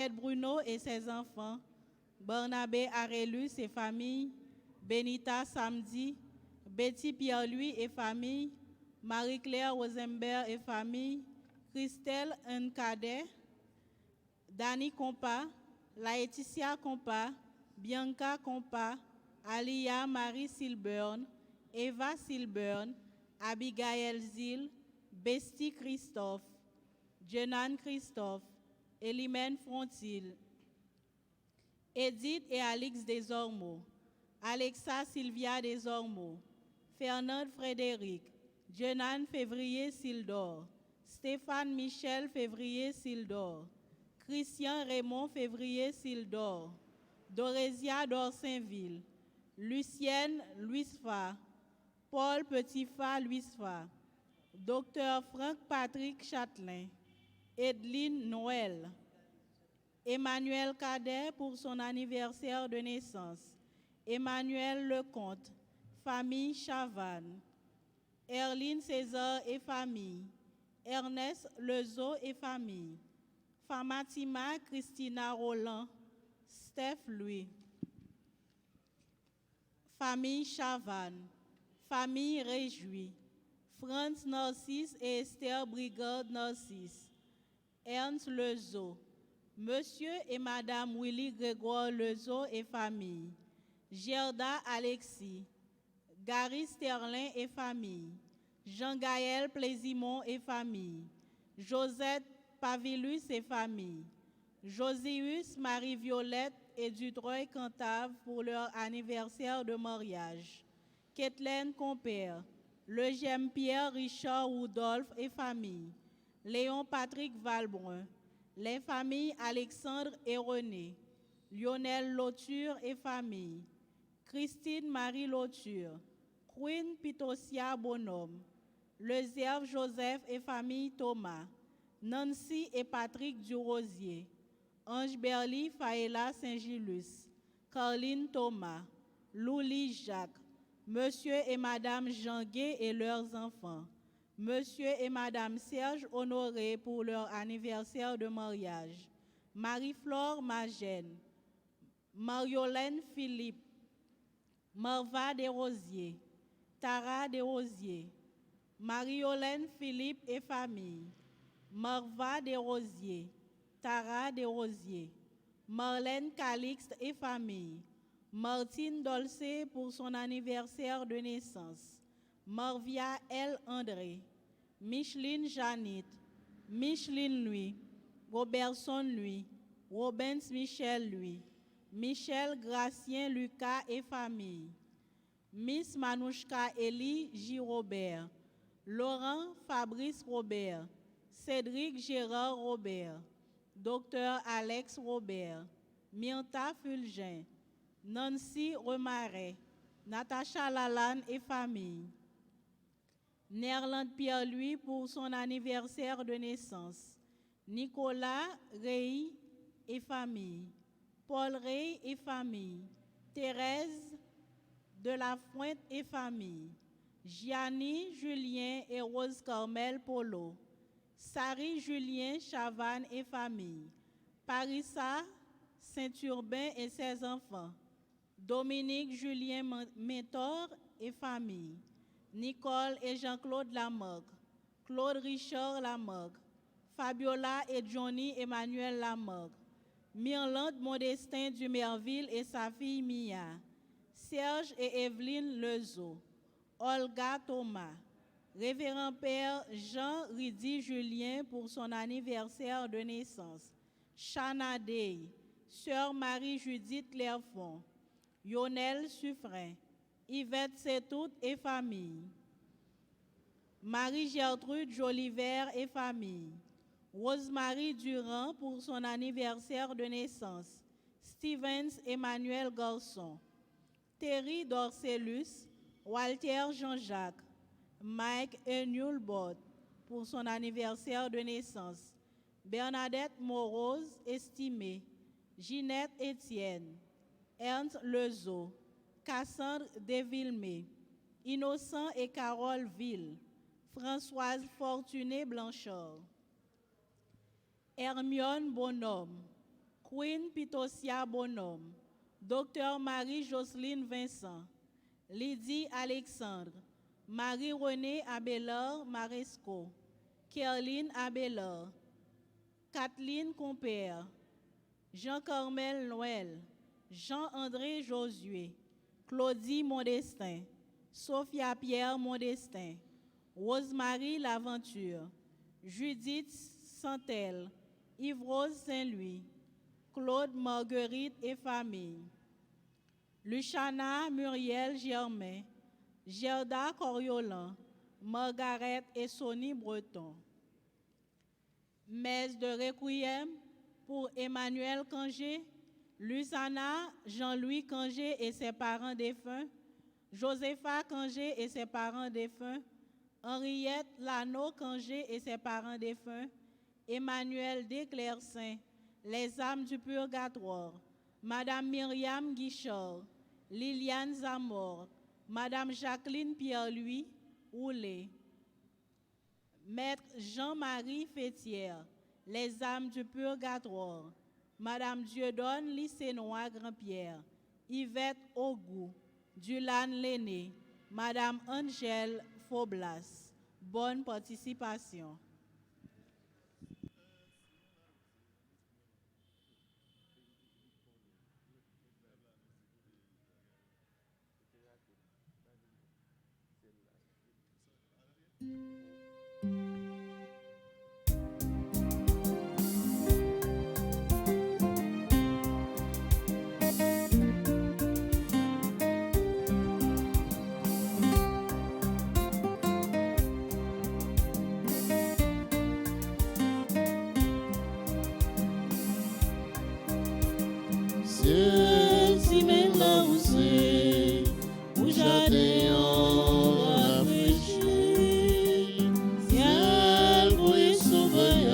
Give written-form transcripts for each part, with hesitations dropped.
Bruno et ses enfants, Barnabé Arellus et famille, Benita Samedi, Betty Pierre-Louis et famille, Marie-Claire Rosenberg et famille, Christelle Nkadet, Dani Compa, Laetitia Compa, Bianca Compa, Alia Marie Silburn, Eva Silburn, Abigail Zil, Bestie Christophe, Jenan Christophe, Elimène Frontil, Edith et Alix Desormeaux, Alexa Sylvia Desormeaux, Fernand Frédéric, Jenan Février Sildor, Stéphane Michel Février Sildor, Christian Raymond Février Sildor, Dorésia d'Orsainville, Lucienne Louisfa, Paul Petitfa Louisfa, Dr Franck Patrick Châtelain, Edeline Noël, Emmanuel Cadet pour son anniversaire de naissance, Emmanuel Lecomte, famille Chavannes, Erline César et famille, Ernest Lezo et famille, Famatima Christina Roland, Steph Louis, famille Chavannes, famille Réjouie, Franz Narcisse et Esther Brigade Narcisse, Ernst Lezo, Monsieur et Madame Willy Grégoire Lezo et famille, Gerda Alexis, Gary Sterlin et famille, Jean-Gaël Plaisimont et famille, Josette Pavilus et famille, Josius Marie-Violette et Dudroy Cantave pour leur anniversaire de mariage, Kathleen Compère, Legem Pierre Richard Rudolph et famille, Léon Patrick Valbrun, les familles Alexandre et René, Lionel Lauture et famille, Christine Marie Lauture, Queen Pitosia Bonhomme, Lezerve Joseph et famille Thomas, Nancy et Patrick Durosier, Ange Berly Faela Saint-Gilus, Carline Thomas, Louli Jacques, Monsieur et Madame Janguet et leurs enfants, Monsieur et Madame Serge Honoré pour leur anniversaire de mariage, Marie-Flore Magène, Mariolène Philippe, Marva Desrosiers, Tara Desrosiers, Mariolène Philippe et famille, Marva Desrosiers, Tara Desrosiers, Marlène Calixte et famille, Martine Dolcé pour son anniversaire de naissance, Marvia L. André, Micheline Janit, Micheline Louis, Robertson Louis, Robens Michel Louis, Michel Gracien Lucas et famille, Miss Manouchka Elie J. Robert, Laurent Fabrice Robert, Cédric Gérard Robert, Dr Alex Robert, Myrta Fulgin, Nancy Remaret, Natacha Lalanne et famille, Nerland Pierre-Louis pour son anniversaire de naissance, Nicolas Rey et famille, Paul Rey et famille, Thérèse de la Pointe et famille, Gianni Julien et Rose Carmel Polo, Sari Julien Chavannes et famille, Parissa Saint-Urbain et ses enfants, Dominique Julien Mentor et famille, Nicole et Jean-Claude Lamogue, Claude Richard Lamogue, Fabiola et Johnny Emmanuel Lamogue, Myrlande Modestin Dumerville et sa fille Mia, Serge et Evelyne Lezo, Olga Thomas, Révérend Père Jean Ridi Julien pour son anniversaire de naissance, Chana Dey, Sœur Marie-Judith Clairfond, Yonel Suffren, Yvette Setout et famille, Marie-Gertrude Joliver et famille, Rosemary Durand pour son anniversaire de naissance, Stevens Emmanuel Garçon, Terry Dorcelus, Walter Jean-Jacques, Mike Enulbot pour son anniversaire de naissance, Bernadette Morose estimée, Ginette Étienne, Ernst Lezo, Cassandre Desvillemé, Innocent et Carole Ville, Françoise Fortuné Blanchard, Hermione Bonhomme, Queen Pitosia Bonhomme, Dr Marie-Jocelyne Vincent, Lydie Alexandre, Marie-Renée Abelard Maresco, Kerline Abelard, Kathleen Compère, Jean-Carmel Noël, Jean-André Josué, Claudie Modestin, Sophia Pierre Modestin, Rosemary Laventure, Judith Santel, Yves-Rose Saint-Louis, Claude Marguerite et famille, Luciana Muriel Germain, Gerda Coriolan, Margaret et Sonny Breton. Messe de requiem pour Emmanuel Cangé, Lusana Jean-Louis Cangé et ses parents défunts, Josepha Cangé et ses parents défunts, Henriette Lano Cangé et ses parents défunts, Emmanuel Desclercin, les âmes du purgatoire, Madame Myriam Guichard, Liliane Zamor, Madame Jacqueline Pierre-Louis Oulé, Maître Jean-Marie Fétière, les âmes du purgatoire, Madame Dieudonne Lycénois Grand-Pierre, Yvette Ogou, Dulane Léné, Madame Angèle Faublas. Bonne participation. Si même là où c'est, où j'adhère à péché, ciel pour y sauver,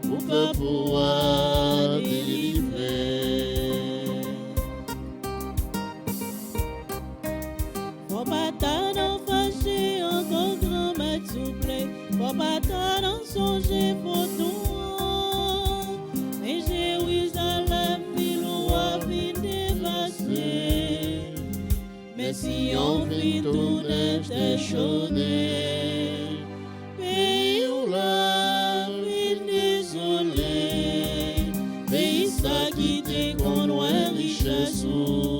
pour pas pouvoir délivrer. Faut pas t'en fâcher, encore grand maître souple, faut pas t'en songer, faut tout. Mais j'ai Jérusalem, ville où a vie dévastée. Mais si on vit tout était chaudé, pays où la vie désolée, pays ça qui te connoit richesse ou.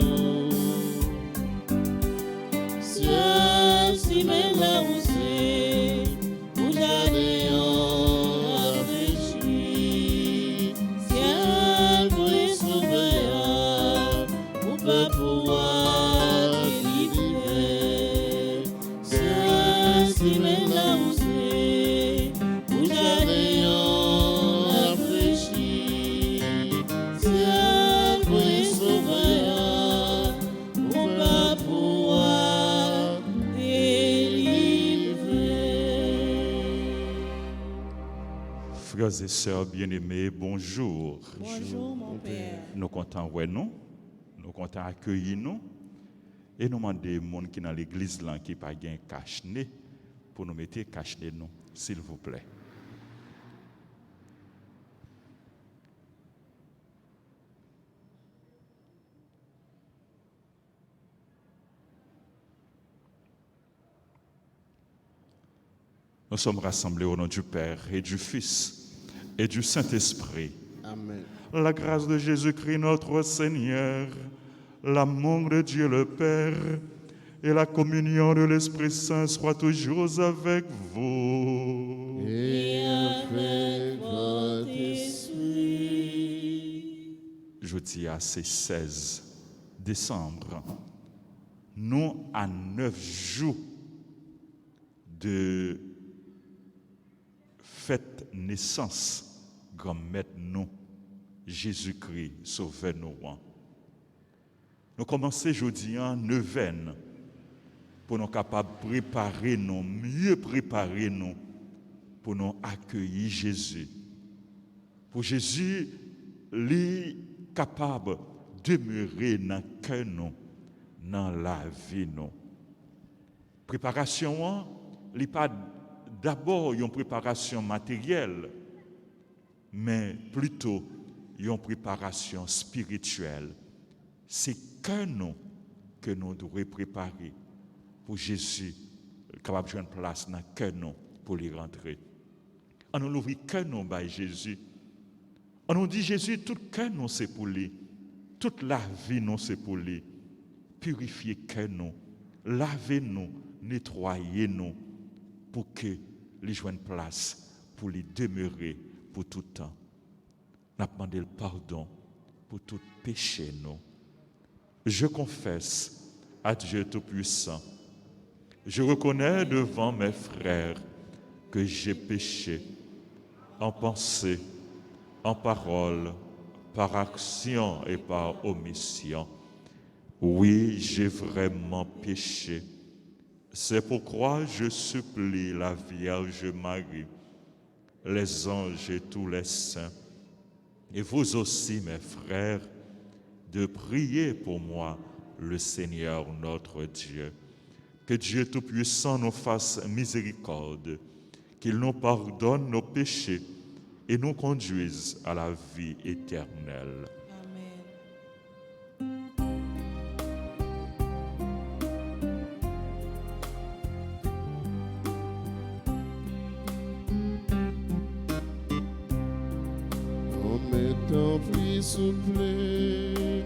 Ciel, si même là où c'est, où j'allais en réfléchir, ciel pour y sauver, pour pas pouvoir délivrer. Ciel, si même là où c'est, où j'allais en réfléchir, ciel pour y sauver, pour pas pouvoir délivrer. Frères et sœurs bien-aimés, bonjour. Bonjour mon Père. Nous comptons ouais nous, nous comptons accueillir nous et nous demandons des gens qui dans l'église là qui pas gain cache-nez pour nous mettre cache-nez nous, s'il vous plaît. Nous sommes rassemblés au nom du Père et du Fils et du Saint-Esprit. Amen. La grâce de Jésus-Christ notre Seigneur, l'amour de Dieu le Père et la communion de l'Esprit Saint soient toujours avec vous. Et avec votre esprit. Jeudi à c'est 16 décembre. Nous à 9 jours de fête naissance grand maître nous Jésus-Christ sauveur nous. Nous commençons aujourd'hui en neuvaine pour nous capables de préparer nous, mieux préparer nous pour nous accueillir Jésus. Pour Jésus, lui capable de demeurer dans le cœur nous, dans la vie nous. Préparation, n'est pas d'abord une préparation matérielle, mais plutôt une préparation spirituelle. C'est que nous devons préparer pour Jésus, capable de jouer une place dans le cœur nous pour y rentrer. On nous ouvre que nous by Jésus. On nous dit Jésus, tout cœur nous c'est pour lui. Toute la vie nous c'est pour lui. Purifiez que nous, lavez-nous, nettoyez-nous pour que les joignent place pour les demeurer pour tout temps. Nous demandons le pardon pour tout péché nous. Je confesse à Dieu Tout-Puissant. Je reconnais devant mes frères que j'ai péché en pensée, en parole, par action et par omission. Oui, j'ai vraiment péché. C'est pourquoi je supplie la Vierge Marie, les anges et tous les saints, et vous aussi, mes frères, de prier pour moi, le Seigneur notre Dieu. Que Dieu Tout-Puissant nous fasse miséricorde, qu'il nous pardonne nos péchés et nous conduise à la vie éternelle. S'il vous plaît.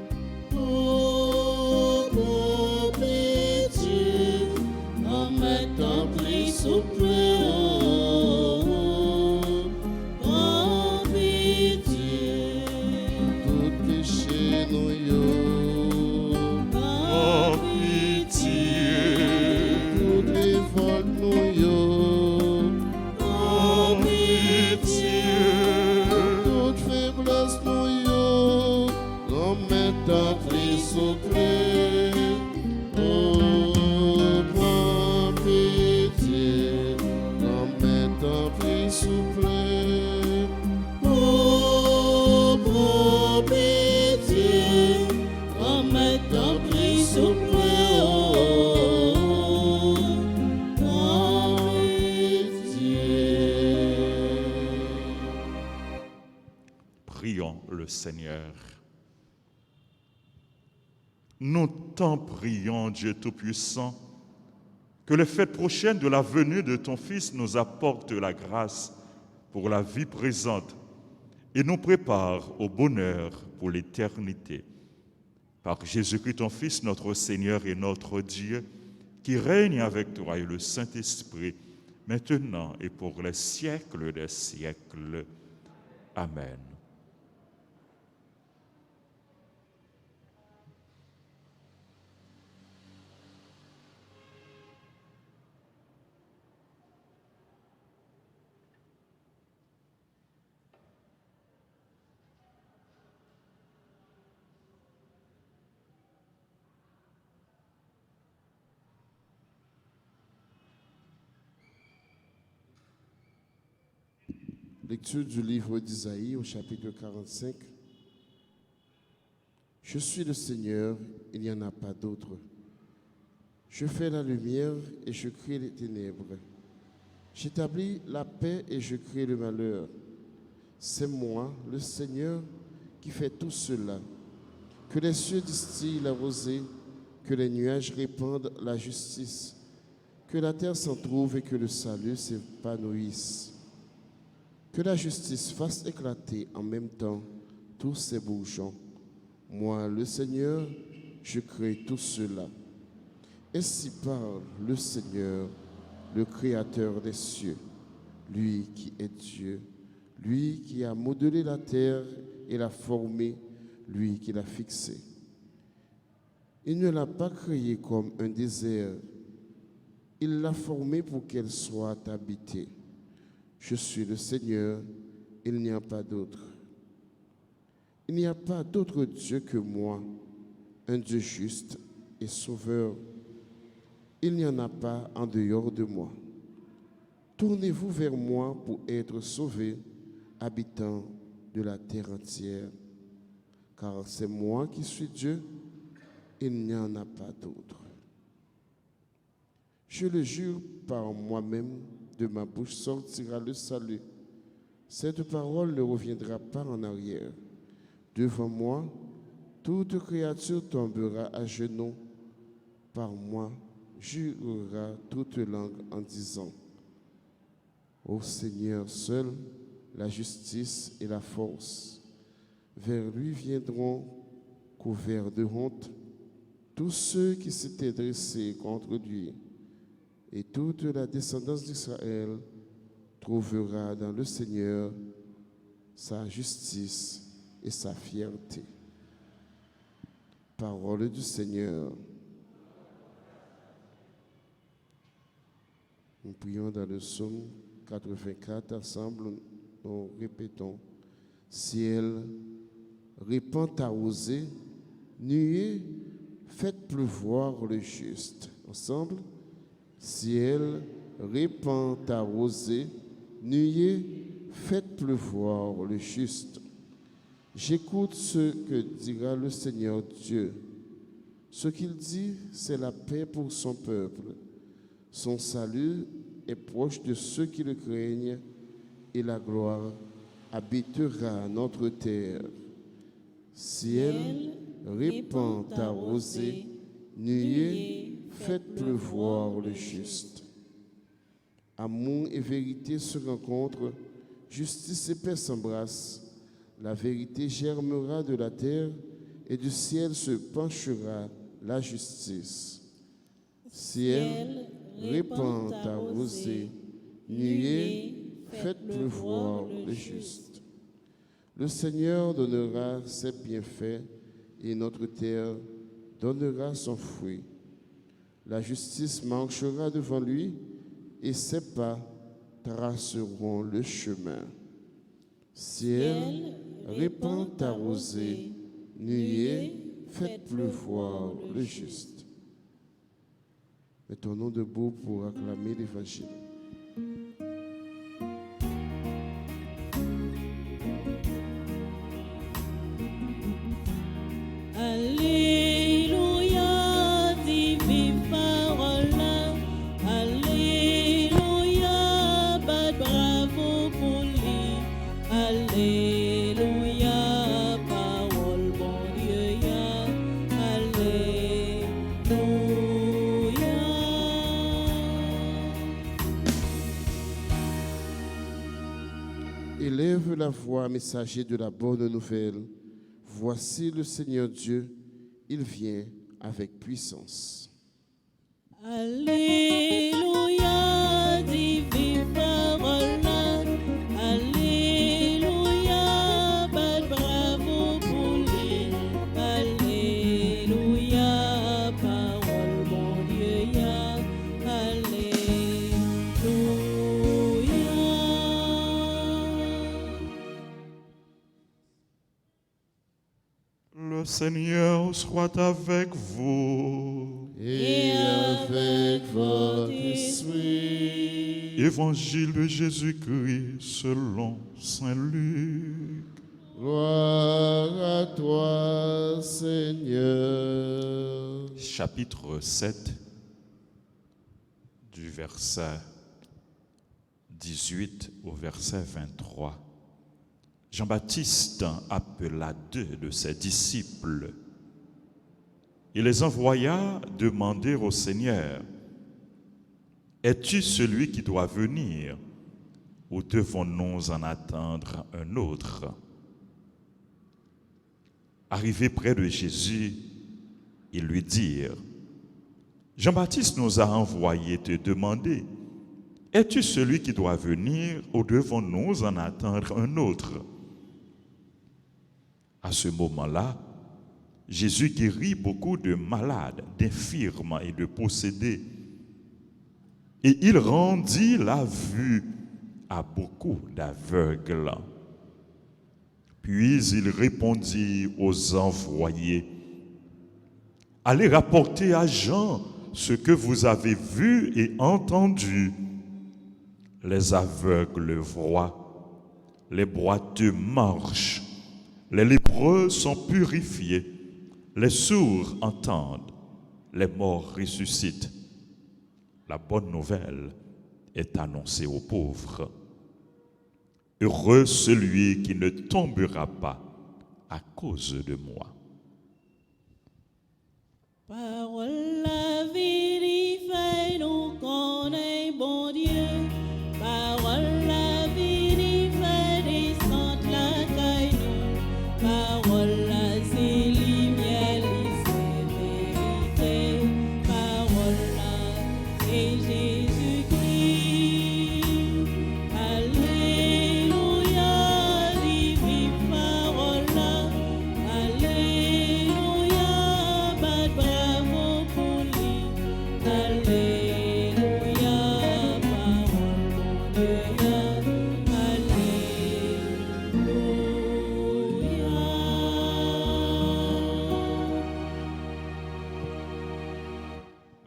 Oh, mon pitié, en mettant pris sous plaît. Oh, pitié, Tout péché nous yo. oh, pitié, Tout révolte nous yo. oh, pitié, Toute faiblesse nous yo. En mettant pris sous plaît. Oh, prends pitié. En mettant pris sous plaît. oh, prends pitié, en mettant pris sous plaît. Oh, prends pitié. prions le Seigneur. Nous t'en prions, Dieu Tout-Puissant, que les fêtes prochaines de la venue de ton Fils nous apportent la grâce pour la vie présente et nous préparent au bonheur pour l'éternité. Par Jésus-Christ, ton Fils, notre Seigneur et notre Dieu, qui règne avec toi et le Saint-Esprit, maintenant et pour les siècles des siècles. Amen. Lecture du livre d'Isaïe au chapitre 45. Je suis le Seigneur, il n'y en a pas d'autre. Je fais la lumière et je crée les ténèbres. J'établis la paix et je crée le malheur. C'est moi, le Seigneur, qui fait tout cela. Que les cieux distillent la rosée, que les nuages répandent la justice, que la terre s'en trouve et que le salut s'épanouisse. Que la justice fasse éclater en même temps tous ces bourgeons. Moi, le Seigneur, je crée tout cela. Ainsi parle le Seigneur, le Créateur des cieux, lui qui est Dieu, lui qui a modelé la terre et l'a formée, lui qui l'a fixée. Il ne l'a pas créée comme un désert, il l'a formée pour qu'elle soit habitée. Je suis le Seigneur, il n'y a pas d'autre. Il n'y a pas d'autre Dieu que moi, un Dieu juste et sauveur. Il n'y en a pas en dehors de moi. Tournez-vous vers moi pour être sauvés, habitants de la terre entière. Car c'est moi qui suis Dieu, il n'y en a pas d'autre. Je le jure par moi-même, de ma bouche sortira le salut. Cette parole ne reviendra pas en arrière. Devant moi, toute créature tombera à genoux. Par moi, jurera toute langue en disant: Ô Seigneur seul, la justice et la force. Vers lui viendront, couverts de honte, tous ceux qui s'étaient dressés contre lui, et toute la descendance d'Israël trouvera dans le Seigneur sa justice et sa fierté. Parole du Seigneur. Nous prions dans le psaume 84, ensemble, nous répétons: Ciel, répand ta rosée, nuée, faites pleuvoir le juste. Ensemble, ciel, répand ta rosée, nuée, faites pleuvoir le juste. J'écoute ce que dira le Seigneur Dieu. Ce qu'il dit, c'est la paix pour son peuple. Son salut est proche de ceux qui le craignent, et la gloire habitera notre terre. Ciel, répand ta rosée, nuée, faites pleuvoir le juste. Amour et vérité se rencontrent, justice et paix s'embrassent. La vérité germera de la terre, et du ciel se penchera la justice. Ciel, répand ta rosée, nuée, faites pleuvoir le juste. Le Seigneur donnera ses bienfaits, et notre terre donnera son fruit. La justice marchera devant lui, et ses pas traceront le chemin. Ciel, répand ta rosée, nuée, faites pleuvoir le juste. Mettons-nous debout pour acclamer l'Évangile. Alléluia, divine parole. Alléluia, bat bravo pour lui. Alléluia, parole bon Dieu. Alléluia. Élève la voix, messager de la bonne nouvelle. Voici le Seigneur Dieu, il vient avec puissance. Alléluia, divine parole. Alléluia, bat bravo pour lui. Alléluia, parole mon Dieu. Le Seigneur soit avec vous. Et avec votre esprit. Évangile de Jésus-Christ selon Saint Luc. Gloire à toi, Seigneur. Chapitre 7, du verset 18 au verset 23. Jean-Baptiste appela 2 de ses disciples. Il les envoya demander au Seigneur: Es-tu celui qui doit venir, ou devons-nous en attendre un autre? Arrivés près de Jésus, ils lui dirent: Jean-Baptiste nous a envoyé te demander: Es-tu celui qui doit venir, ou devons-nous en attendre un autre? À ce moment-là, Jésus guérit beaucoup de malades, d'infirmes et de possédés. Et il rendit la vue à beaucoup d'aveugles. Puis il répondit aux envoyés: Allez rapporter à Jean ce que vous avez vu et entendu. Les aveugles voient, les boiteux marchent, les lépreux sont purifiés, les sourds entendent, les morts ressuscitent. La bonne nouvelle est annoncée aux pauvres. Heureux celui qui ne tombera pas à cause de moi. Parole la vérifie, nous connaît bon Dieu. Parole la vérifie, descend la caille nous. Parole la c'est lumière, c'est vérité. Parole la c'est Jésus-Christ. Alléluia, vive parole là. Alléluia, bat bravo pour lui. Alléluia, parole de Dieu. Alléluia.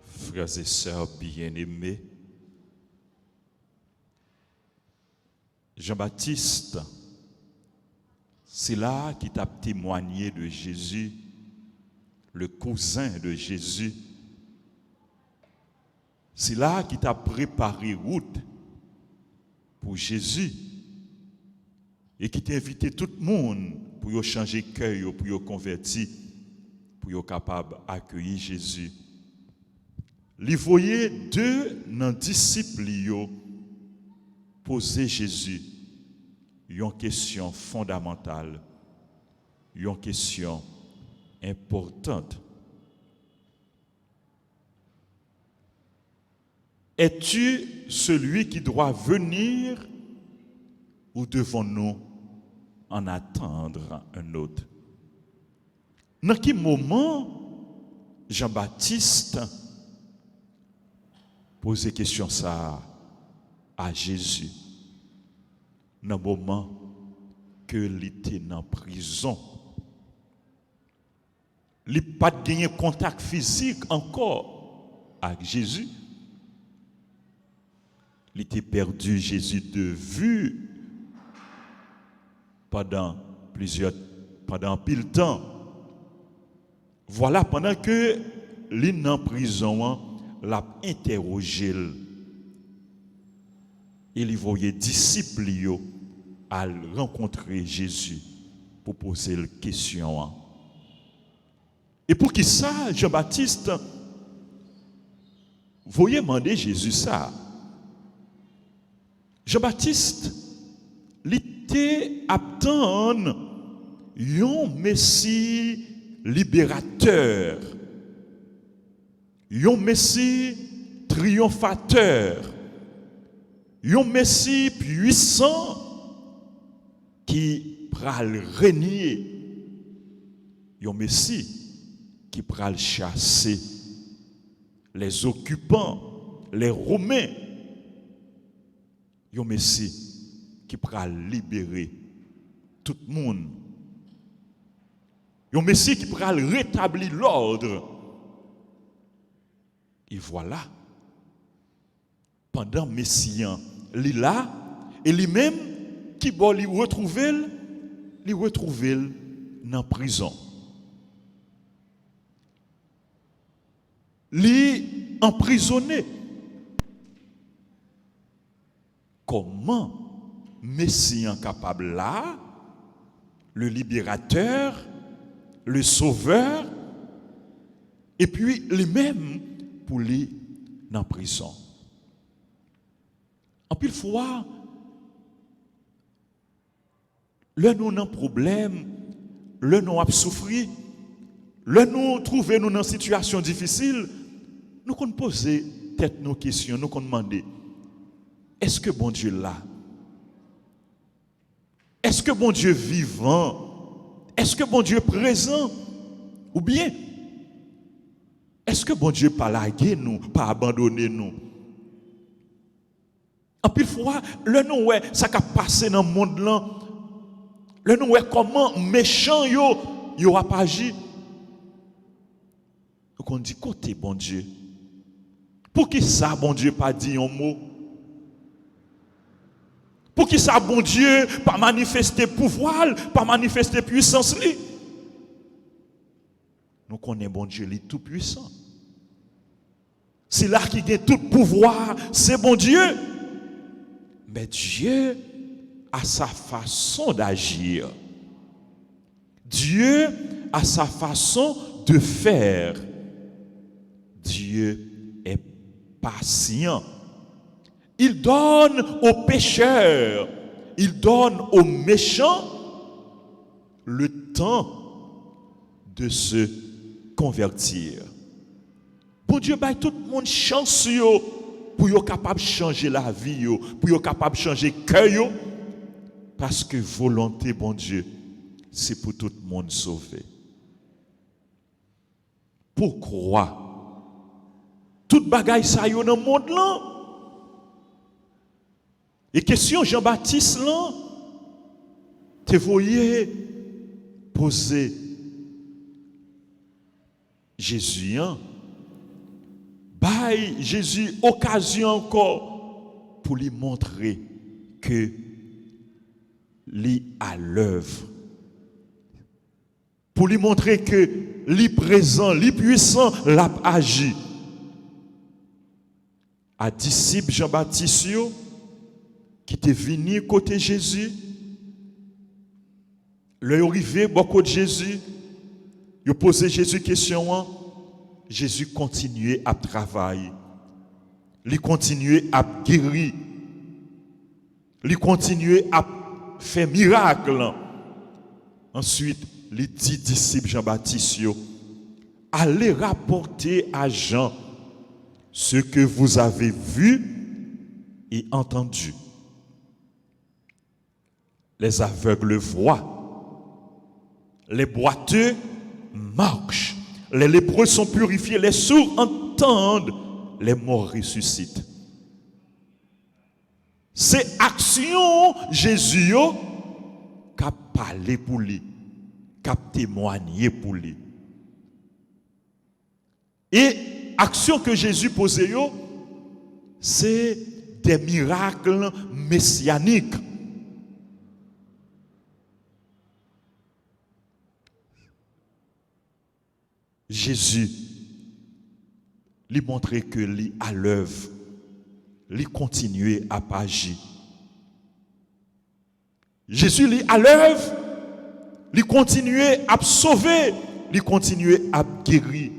Frères et sœurs bien-aimés, Jean-Baptiste, c'est là qui t'a témoigné de Jésus, le cousin de Jésus. C'est là qui t'a préparé route pour Jésus et qui t'a invité tout le monde pour changer cœur, pour convertir, pour être capable d'accueillir Jésus. Il voyait deux dans disciples poser Jésus une question fondamentale, une question importante. Es-tu celui qui doit venir ou devons-nous en attendre un autre? Dans quel moment Jean-Baptiste pose question ça à Jésus? Dans le moment que il était en prison. Il n'a pas gagné contact physique encore avec Jésus. Il était perdu Jésus de vue pendant pile temps. Voilà, pendant que il est en prison, l'a interrogé. Il voyait disciples à rencontrer Jésus pour poser la question. Et pour qui ça, Jean-Baptiste, voyez demander Jésus ça. Jean-Baptiste, il était attendre un Messie libérateur, un Messie triomphateur, un Messie puissant qui pral régner, un Messie qui pral chasser les occupants, les Romains, un Messie qui pral libérer tout le monde, un Messie qui pral rétablir l'ordre. Et voilà, pendant Messian, il est là, et lui-même, qui va lui retrouver dans la prison. Lui emprisonné. Comment Messian capable là, le libérateur, le sauveur, et puis lui-même pour lui dans la prison. En pile fois, le nous avons un problème, le nous avons souffert, le nous trouvons nous dans une situation difficile, nous qu'on poser tête nos questions, nous qu'on demander, est-ce que bon Dieu là? Est-ce que bon Dieu vivant? Est-ce que bon Dieu présent? Ou bien, est-ce que bon Dieu pas lagué nous, pas abandonné nous? En pile fois, le nous ouais, ça qui a passé dans le monde là, le nous ouais comment méchant yo a pas agi. Donc on dit côté bon Dieu. Pour qui ça bon Dieu pas dit un mot? Pour qui ça bon Dieu pas manifester pouvoir, pas manifester puissance li? Nous connaissons bon Dieu li tout puissant. C'est là qui a tout pouvoir, c'est bon Dieu. Mais Dieu a sa façon d'agir. Dieu a sa façon de faire. Dieu est patient. Il donne aux pécheurs, il donne aux méchants le temps de se convertir. Bon Dieu, baille tout le monde chance pour être capable de changer la vie, pour être capable de changer le cœur, parce que volonté, bon Dieu, c'est pour tout le monde sauver. Pourquoi? Tout bagaille ça yo dans le monde là. Et question Jean-Baptiste là, te voyez poser Jésus, hein? Bail Jésus occasion encore pour lui montrer que lui à l'œuvre. Pour lui montrer que lui présent, lui puissant, l'a agi. À disciple Jean-Baptiste qui était venu côté Jésus, le arrivé beaucoup de Jésus, il posé Jésus question, Jésus continuait à travailler, il continuait à guérir, il continuait à faire miracle. Ensuite, les 10 disciples Jean-Baptiste allez rapporter à Jean ce que vous avez vu et entendu. Les aveugles voient, les boiteux marchent, les lépreux sont purifiés, les sourds entendent, les morts ressuscitent. C'est action Jésus qui a parlé pour lui, qui a témoigné pour lui. Et action que Jésus posait, c'est des miracles messianiques. Jésus lui montrait que lui à l'œuvre, lui continuait à agir. Jésus lui à l'œuvre, lui continuait à sauver, lui continuait à guérir.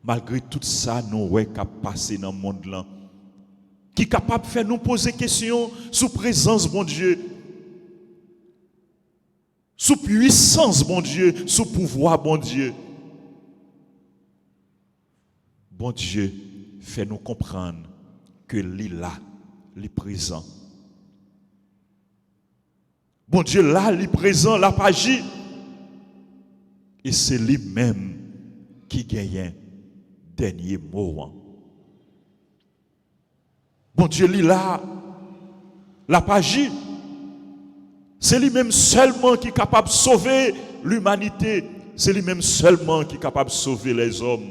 Malgré tout ça, nous voyons qu'à passer dans le monde là, qui est capable de faire nous poser des questions sous présence, bon Dieu, sous puissance, bon Dieu, sous pouvoir, bon Dieu. Bon Dieu, fait nous comprendre que lui là, lui présent. Bon Dieu là, lui présent, l'a pas agi. Et c'est lui-même qui gagne dernier mot. Bon Dieu, lui là, l'a pas agi. C'est lui-même seulement qui est capable de sauver l'humanité. C'est lui-même seulement qui est capable de sauver les hommes.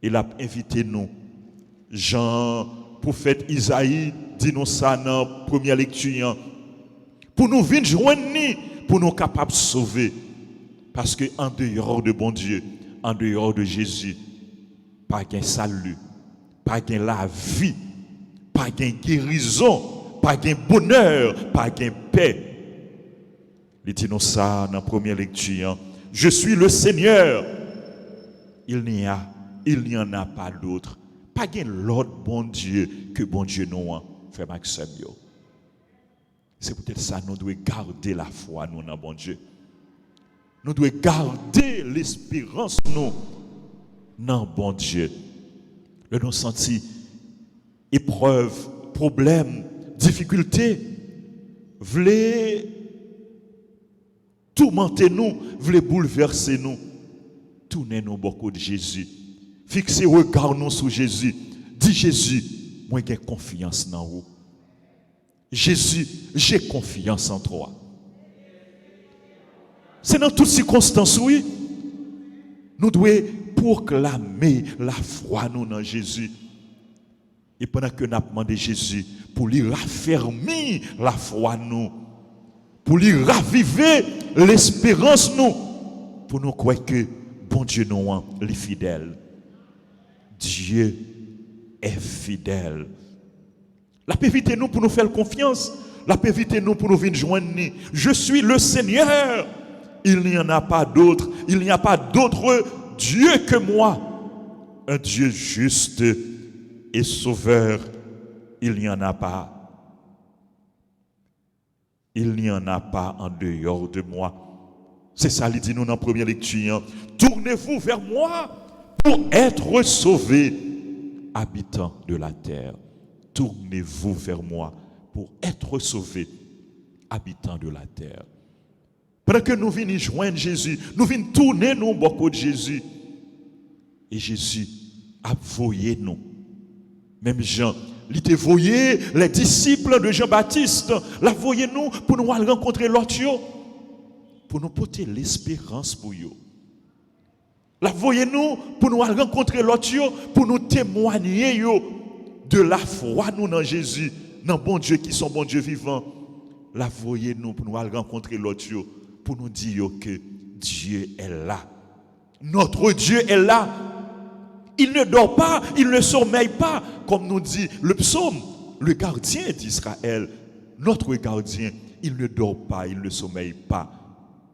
Il a invité nous. Jean, prophète Isaïe, dit nous ça dans la première lecture. Pour nous venir joindre, pour nous capables de sauver. Parce que en dehors de bon Dieu, en dehors de Jésus, pas de salut, pas de la vie, pas de guérison, pas de bonheur, pas de paix. Il dit nous ça dans la première lecture. Je suis le Seigneur. Il n'y en a pas d'autre. Pas de l'autre bon Dieu que bon Dieu nous a fait Maxime. C'est peut-être ça nous devons garder la foi nous dans bon Dieu. Nous devons garder l'espérance nous dans bon Dieu. Le nous senti épreuve, problème, difficulté, voulez tourmenter nous, voulez bouleverser nous. Tournez-nous beaucoup de Jésus. Fixez regard nous sur Jésus. Dis Jésus, moi j'ai confiance dans vous. Jésus, j'ai confiance en toi. C'est dans toutes circonstances, oui. Nous devons proclamer la foi nous dans Jésus. Et pendant que nous avons demandé Jésus pour lui raffermir la foi nous, pour lui raviver l'espérance nous, pour nous croire que bon Dieu nous est fidèle. Dieu est fidèle. La éviter nous pour nous faire confiance. La paix invite nous pour nous venir joindre. Je suis le Seigneur. Il n'y en a pas d'autre. Il n'y a pas d'autre Dieu que moi. Un Dieu juste et sauveur. Il n'y en a pas. Il n'y en a pas en dehors de moi. C'est ça, il dit nous dans la première lecture. Tournez-vous vers moi pour être sauvés, habitants de la terre. Tournez-vous vers moi pour être sauvés, habitants de la terre. Pendant que nous venons joindre Jésus, nous venons tourner nous beaucoup de Jésus. Et Jésus a voyé nous. Même Jean, il a voyé les disciples de Jean-Baptiste. La voyé nous pour nous rencontrer l'autre, pour nous porter l'espérance pour eux. La voyez nous pour nous rencontrer l'autre, pour nous témoigner de la foi nous dans Jésus, dans bon Dieu qui sont bon Dieu vivant. La voyez nous pour nous rencontrer l'autre, pour nous dire que Dieu est là. Notre Dieu est là. Il ne dort pas, il ne sommeille pas, comme nous dit le psaume, le gardien d'Israël. Notre gardien, il ne dort pas, il ne sommeille pas.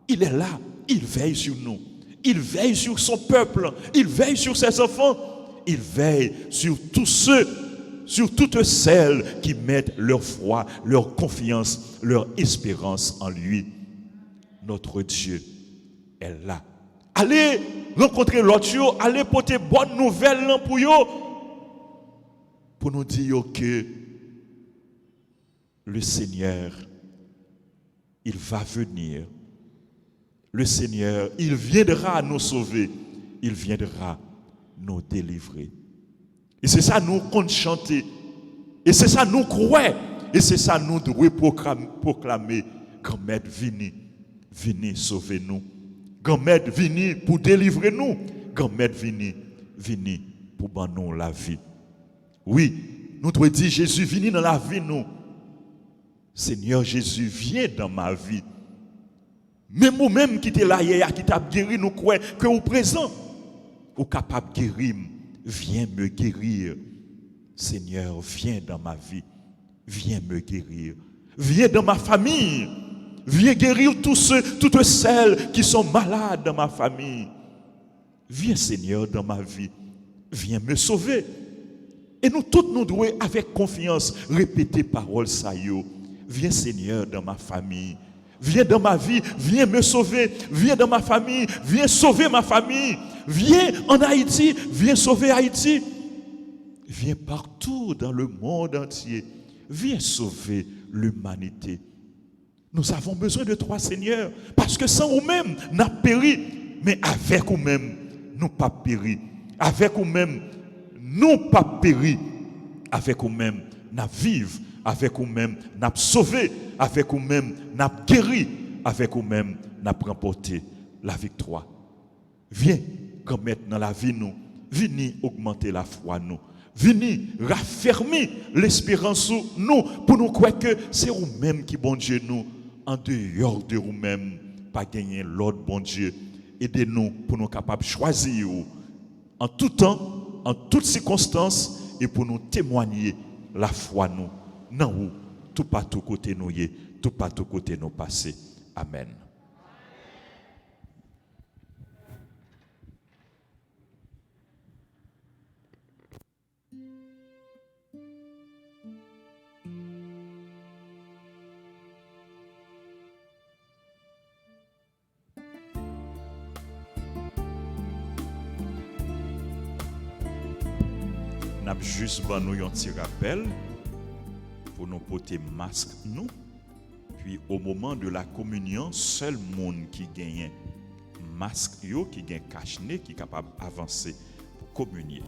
Il est là, il veille sur nous. Il veille sur son peuple, il veille sur ses enfants, il veille sur tous ceux, sur toutes celles qui mettent leur foi, leur confiance, leur espérance en lui. Notre Dieu est là. Allez rencontrer l'autre, allez porter bonne nouvelle pour eux, pour nous dire que le Seigneur, il va venir. Le Seigneur, il viendra nous sauver, il viendra nous délivrer. Et c'est ça nous compte chanter, et c'est ça nous croire, et c'est ça nous devons proclamer. Grand Maître, venez sauver nous. Grand Maître, venez pour délivrer nous. Grand Maître, venez pour nous la vie. Oui, nous devons dire Jésus, venez dans la vie nous. Seigneur Jésus, viens dans ma vie. Même vous-même qui êtes là hier, qui t'a guéri, nous croyons que vous présent, vous capable de guérir. Viens me guérir. Seigneur, viens dans ma vie. Viens me guérir. Viens dans ma famille. Viens guérir toutes celles qui sont malades dans ma famille. Viens Seigneur dans ma vie. Viens me sauver. Et nous tous nous devons avec confiance répéter parole ça yo. Viens Seigneur dans ma famille. Viens dans ma vie, viens me sauver, viens dans ma famille, viens sauver ma famille, viens en Haïti, viens sauver Haïti, viens partout dans le monde entier, viens sauver l'humanité. Nous avons besoin de toi, Seigneur, parce que sans nous-mêmes, nous avons péri, mais avec nous-mêmes, nous pas péri. Avec nous-mêmes, nous pas péri. Avec nous-mêmes, nous vivons. Avec nous-mêmes, nous avons sauvé. Avec nous-mêmes, nous avons guéri. Avec nous-mêmes, nous avons remporté la victoire. Viens, comme mettre dans la vie nous, venez augmenter la foi nous. Venez raffermir l'espérance nous pour nous croire que c'est vous-même qui bon Dieu nous. En dehors de vous-même, pas gagner l'autre bon Dieu. Aidez-nous pour nous capables de choisir en tout temps, en toutes circonstances et pour nous témoigner la foi nous. Non, tout partout côté nous y, tout partout côté nous passé. Amen. N'a juste ban nous un petit rappel pour nous porter masque nous. Puis au moment de la communion, seul monde qui gagne masque yo, qui gagne cache-nez, qui est capable d'avancer pour communier.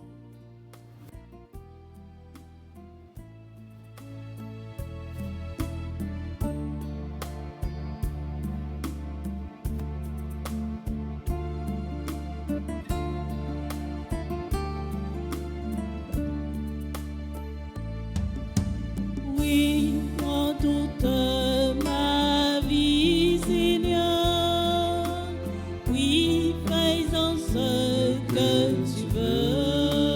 Oui, fais-en ce que tu veux.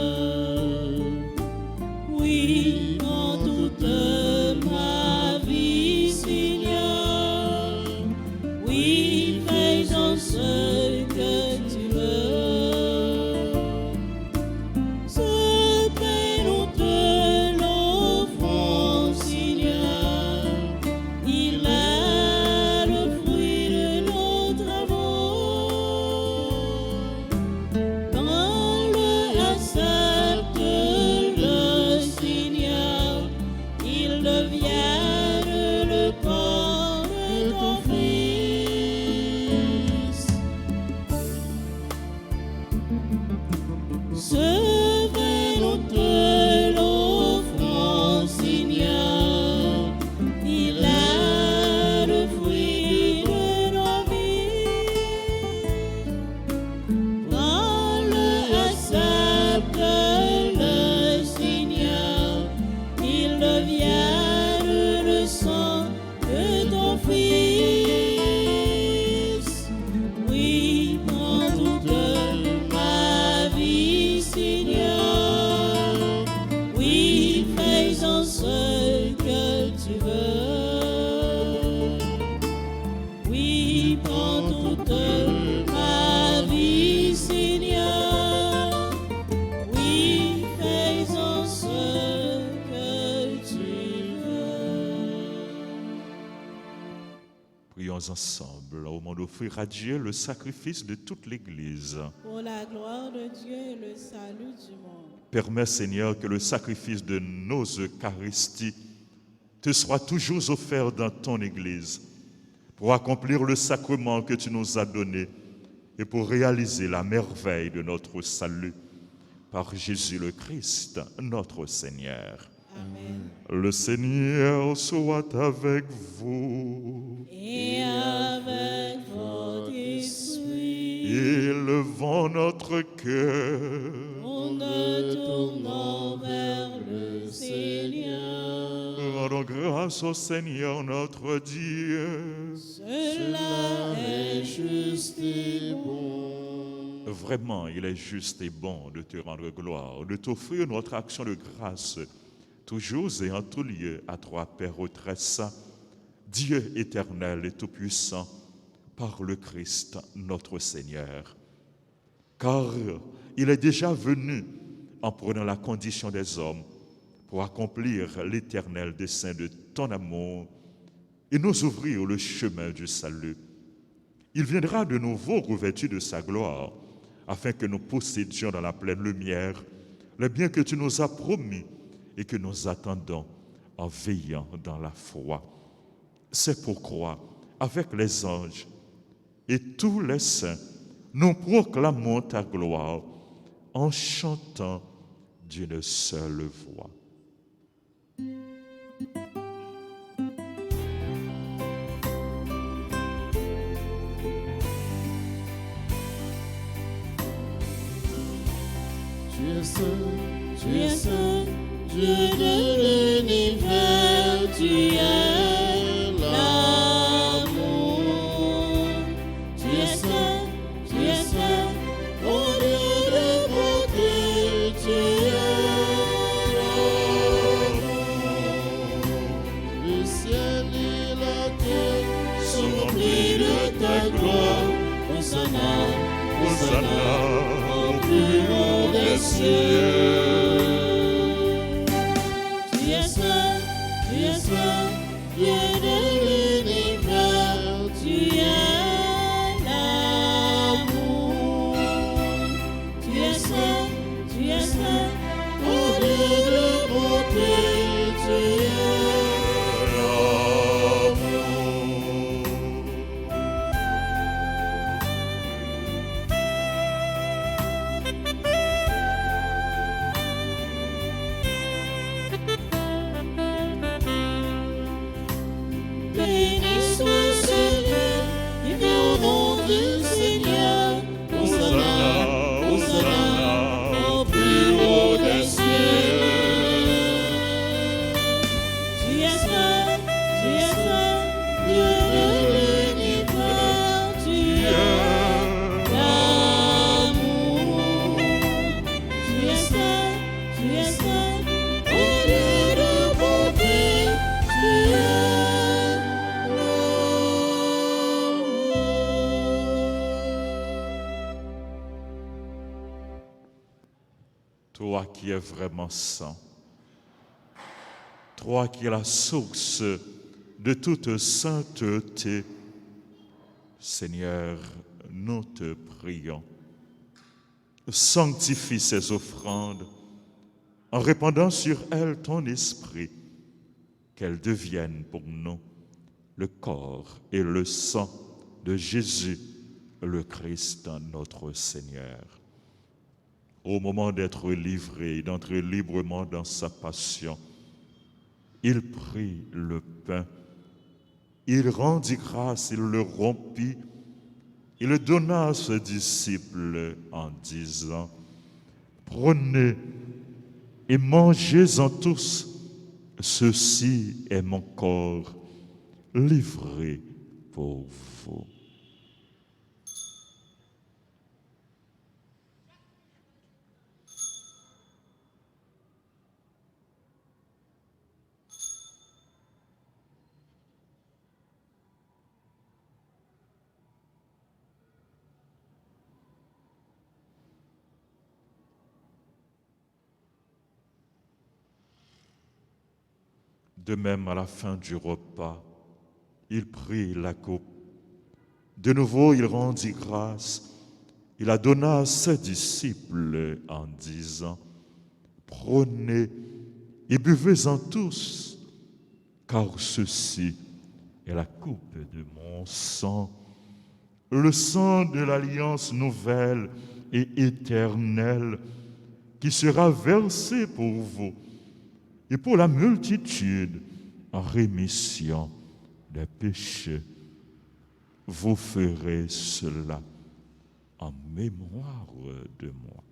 ce que tu veux. Ce pain, nous te l'offrons, Seigneur. Il est le fruit de nos travaux. Quand le accepte le Seigneur, il devient le corps de ton Fils. Ce vin, nous te l'offrons, Seigneur. Il est le fruit de nos vies. Prends-le, accepte le Seigneur. Il devient le sang de ton Fils. Oui, prends toute ma vie, Seigneur. Oui, fais-en ce que tu veux. Oui, prends toute ma vie, Seigneur. Oui, fais-en ce que tu veux. Prions ensemble au moment d'offrir à Dieu le sacrifice de toute l'Église. Pour la gloire de Dieu et le salut du monde. Permets, Seigneur, que le sacrifice de nos Eucharisties te soit toujours offert dans ton Église pour accomplir le sacrement que tu nous as donné et pour réaliser la merveille de notre salut par Jésus le Christ, notre Seigneur. Amen. Le Seigneur soit avec vous. Et avec votre esprit, Élevons notre cœur. nous nous tournons vers le Seigneur. Rendons grâce au Seigneur notre Dieu. Cela est juste et bon. Vraiment, il est juste et bon de te rendre gloire, de t'offrir notre action de grâce, toujours et en tout lieu à toi, Père très saint, Dieu éternel et tout-puissant, par le Christ notre Seigneur. Car il est déjà venu en prenant la condition des hommes pour accomplir l'éternel dessein de ton amour et nous ouvrir le chemin du salut. Il viendra de nouveau revêtu de sa gloire, afin que nous possédions dans la pleine lumière les biens que tu nous as promis et que nous attendons en veillant dans la foi. C'est pourquoi, avec les anges et tous les saints, nous proclamons ta gloire en chantant d'une seule voix. Tu es saint, Tu es saint, Dieu de l'univers, tu es l'amour. Tu es saint, oh Dieu de beauté, tu es l'amour. le ciel et la terre Sont remplis de ta gloire, Hosanna, Hosanna, au plus haut des cieux. Tu es saint, Dieu de l'univers, tu es l'amour. Tu es saint, oh Dieu de beauté, tu es béni soit celui qui vient au nom du Seigneur. Hosanna, Hosanna, au plus haut des cieux. Tu es saint, Dieu de l'univers, tu es l'amour. Tu es saint, oh Dieu de beauté, tu es l'amour. toi qui es vraiment saint, toi qui es la source de toute sainteté, Seigneur, nous te prions. Sanctifie ces offrandes en répandant sur elles ton esprit, qu'elles deviennent pour nous le corps et le sang de Jésus, le Christ, notre Seigneur. Au moment d'être livré, d'entrer librement dans sa passion, il prit le pain, il rendit grâce, il le rompit, il le donna à ses disciples en disant, « Prenez et mangez-en tous, ceci est mon corps livré pour vous. » De même, à la fin du repas, il prit la coupe. De nouveau, il rendit grâce. Il la donna à ses disciples en disant, « Prenez et buvez-en tous, car ceci est la coupe de mon sang, le sang de l'alliance nouvelle et éternelle qui sera versé pour vous et pour la multitude en rémission des péchés. Vous ferez cela en mémoire de moi. »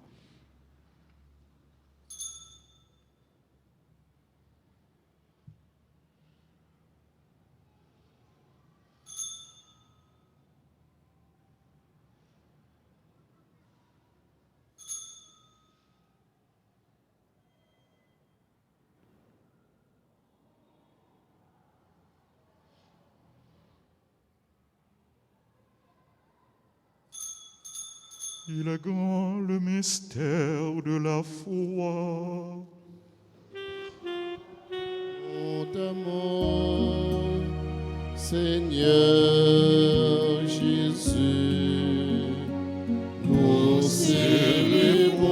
Il est grand le mystère de la foi. Notamment, Seigneur Jésus, nous célébrons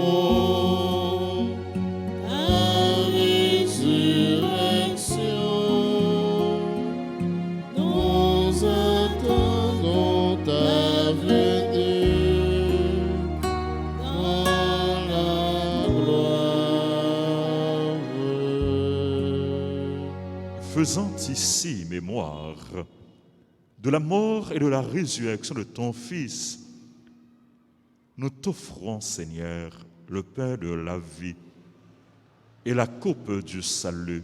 ta résurrection. Nous attendons ta venue. Faisant ici mémoire de la mort et de la résurrection de ton Fils, nous t'offrons, Seigneur, le pain de la vie et la coupe du salut.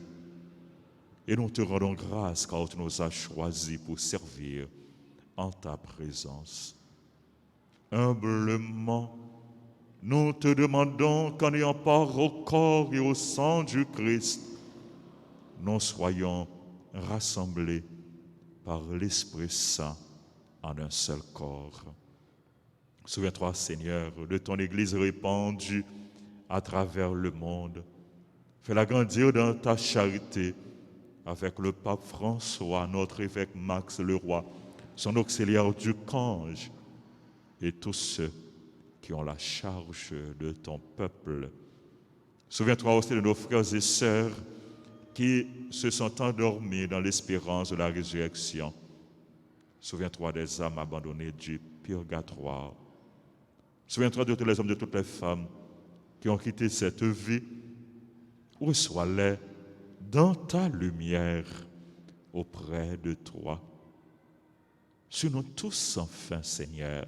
Et nous te rendons grâce car tu nous as choisis pour servir en ta présence. Humblement, nous te demandons qu'en ayant part au corps et au sang du Christ, nous soyons rassemblés par l'Esprit Saint en un seul corps. Souviens-toi, Seigneur, de ton Église répandue à travers le monde. Fais-la grandir dans ta charité avec le pape François, notre évêque Max Leroy, son auxiliaire du Cange et tous ceux qui ont la charge de ton peuple. Souviens-toi aussi de nos frères et sœurs qui se sont endormis dans l'espérance de la résurrection. Souviens-toi des âmes abandonnées du purgatoire. Souviens-toi de tous les hommes, de toutes les femmes qui ont quitté cette vie. Reçois-les dans ta lumière auprès de toi. Sur nous tous, enfin, Seigneur,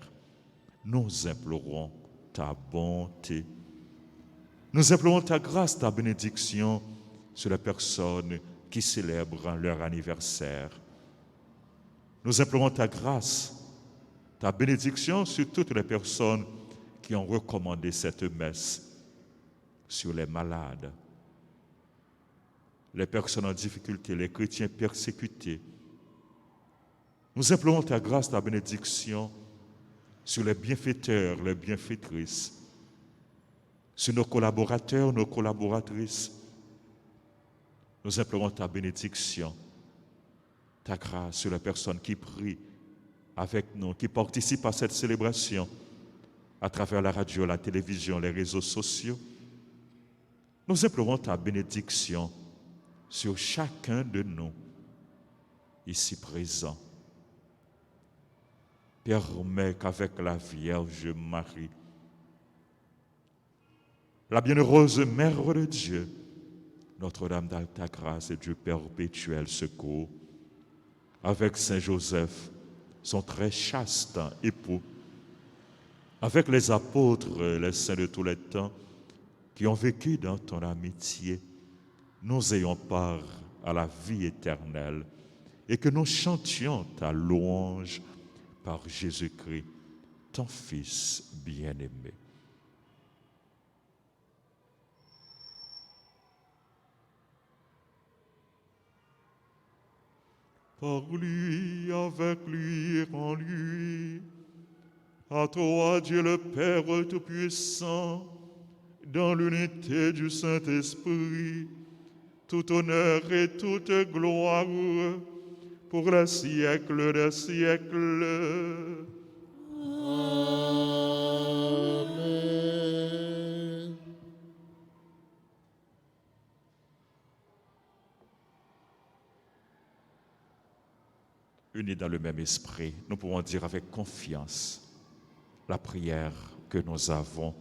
nous implorons ta bonté. Nous implorons ta grâce, ta bénédiction sur les personnes qui célèbrent leur anniversaire. Nous implorons ta grâce, ta bénédiction sur toutes les personnes qui ont recommandé cette messe, sur les malades, les personnes en difficulté, les chrétiens persécutés. Nous implorons ta grâce, ta bénédiction sur les bienfaiteurs, les bienfaitrices, sur nos collaborateurs, nos collaboratrices. Nous implorons ta bénédiction, ta grâce sur les personnes qui prient avec nous, qui participent à cette célébration à travers la radio, la télévision, les réseaux sociaux. Nous implorons ta bénédiction sur chacun de nous ici présents. Permets qu'avec la Vierge Marie, la bienheureuse Mère de Dieu, Notre-Dame d'Alta Grâce et Dieu perpétuel secours, avec Saint Joseph, son très chaste époux, avec les apôtres, les saints de tous les temps, qui ont vécu dans ton amitié, nous ayons part à la vie éternelle et que nous chantions ta louange par Jésus-Christ, ton Fils bien-aimé. Par lui, avec lui et en lui, à toi, Dieu le Père Tout-Puissant, dans l'unité du Saint-Esprit, tout honneur et toute gloire pour les siècles des siècles. Amen. Unis dans le même esprit, nous pouvons dire avec confiance la prière que nous avons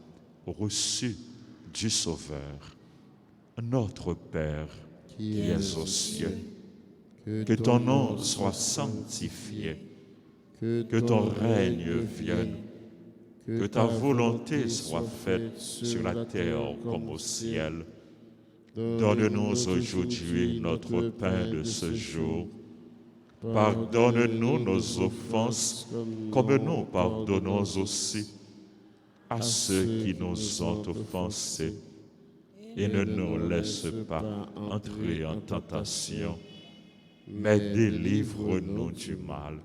reçue du Sauveur. Notre Père, qui es aux cieux, que ton nom soit sanctifié, que ton règne vienne, que ta volonté soit faite sur la terre comme au ciel. Donne-nous aujourd'hui notre pain de ce jour. Pardonne-nous nos offenses, comme nous pardonnons aussi à ceux qui nous ont offensés. Et ne nous laisse pas entrer en tentation, mais délivre-nous du mal.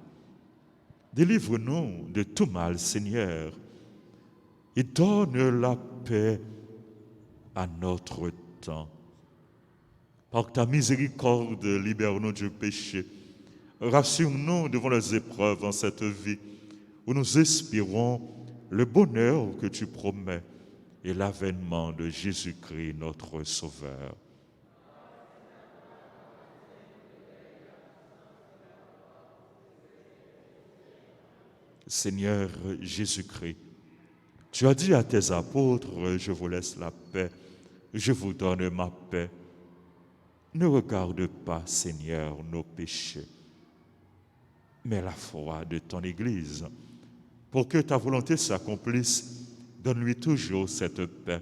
Délivre-nous de tout mal, Seigneur, et donne la paix à notre temps. Par ta miséricorde, libère-nous du péché. Rassure-nous devant les épreuves en cette vie, où nous espérons le bonheur que tu promets et l'avènement de Jésus-Christ, notre Sauveur. Seigneur Jésus-Christ, tu as dit à tes apôtres, je vous laisse la paix, je vous donne ma paix. Ne regarde pas, Seigneur, nos péchés, mais la foi de ton Église. Pour que ta volonté s'accomplisse, donne-lui toujours cette paix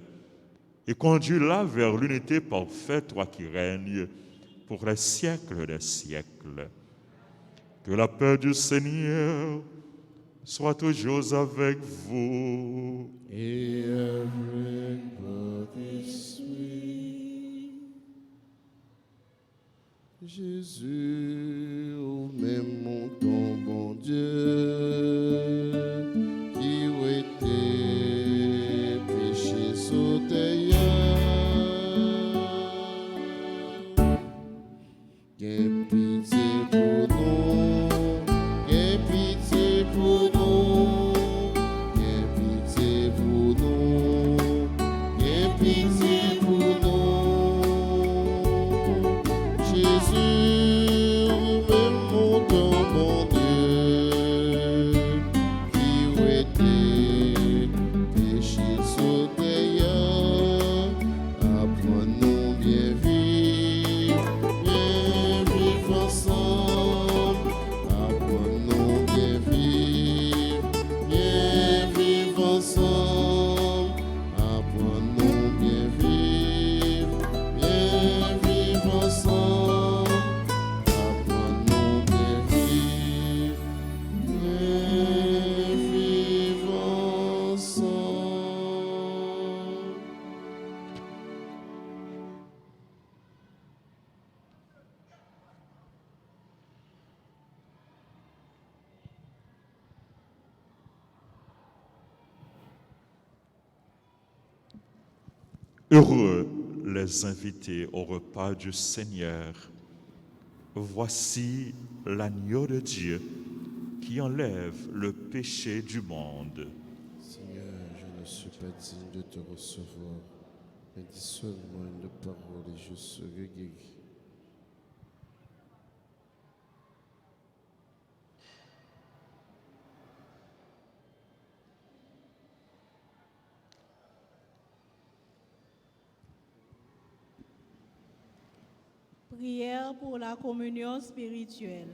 et conduis-la vers l'unité parfaite, toi qui règnes pour les siècles des siècles. Que la paix du Seigneur soit toujours avec vous. Et avec votre esprit. Jésus, au même montant, bon Dieu, qui était péché sauté, aie pitié pour nous, aie pitié pour nous, aie pitié pour nous, aie pitié pour nous. Jésus, même mon bon Dieu, Heureux les invités au repas du Seigneur. Voici l'agneau de Dieu qui enlève le péché du monde. Seigneur, je ne suis pas digne de te recevoir, mais dis seulement une parole et je serai guéri. Prière pour la communion spirituelle.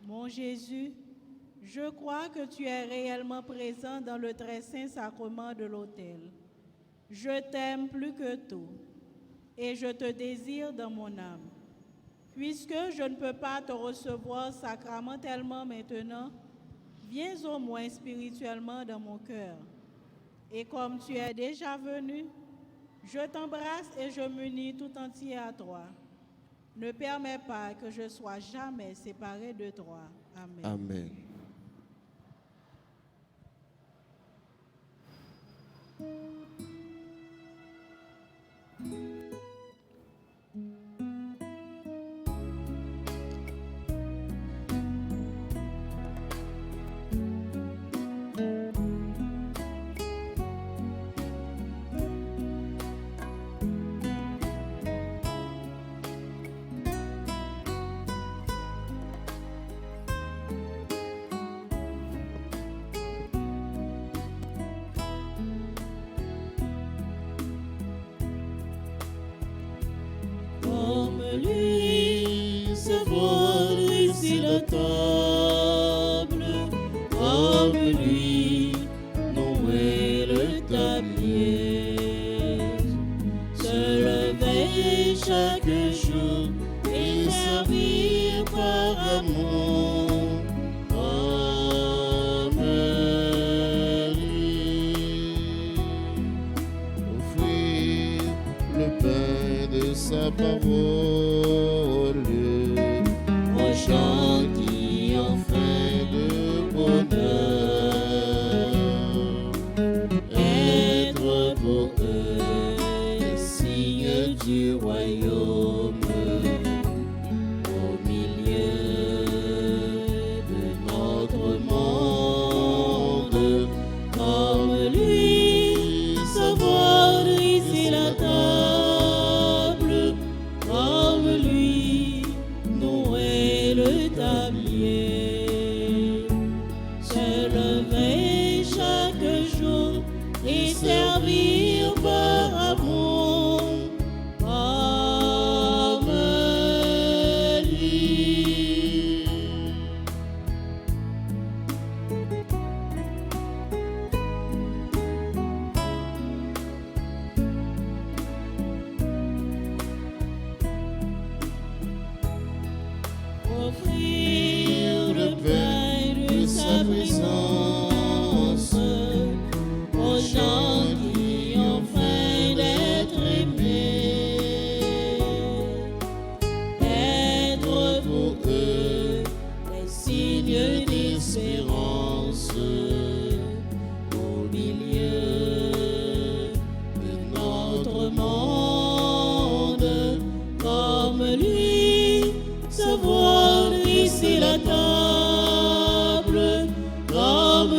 Mon Jésus, je crois que tu es réellement présent dans le très saint sacrement de l'autel. Je t'aime plus que tout et je te désire dans mon âme. Puisque je ne peux pas te recevoir sacramentellement maintenant, viens au moins spirituellement dans mon cœur. Et comme tu es déjà venu, je t'embrasse et je m'unis tout entier à toi. Ne permets pas que je sois jamais séparé de toi. Amen. Amen. Comme lui, savoir ici la table, comme lui, nouer le tablier, se lever chaque jour et servir par amour, comme lui, Offrir le pain de sa parole aux gens qui ont faim de bonheur, être pour eux les signes du royaume, au milieu de notre monde, comme lui, savoir dresser la table, comme lui, nouer le tablier, se lever chaque jour et servir par amour, comme lui. Offrir le pain de sa présence aux gens qui ont faim d'être aimés, être pour eux les signes d'espérance au milieu de notre monde, comme lui, savoir dresser la table, comme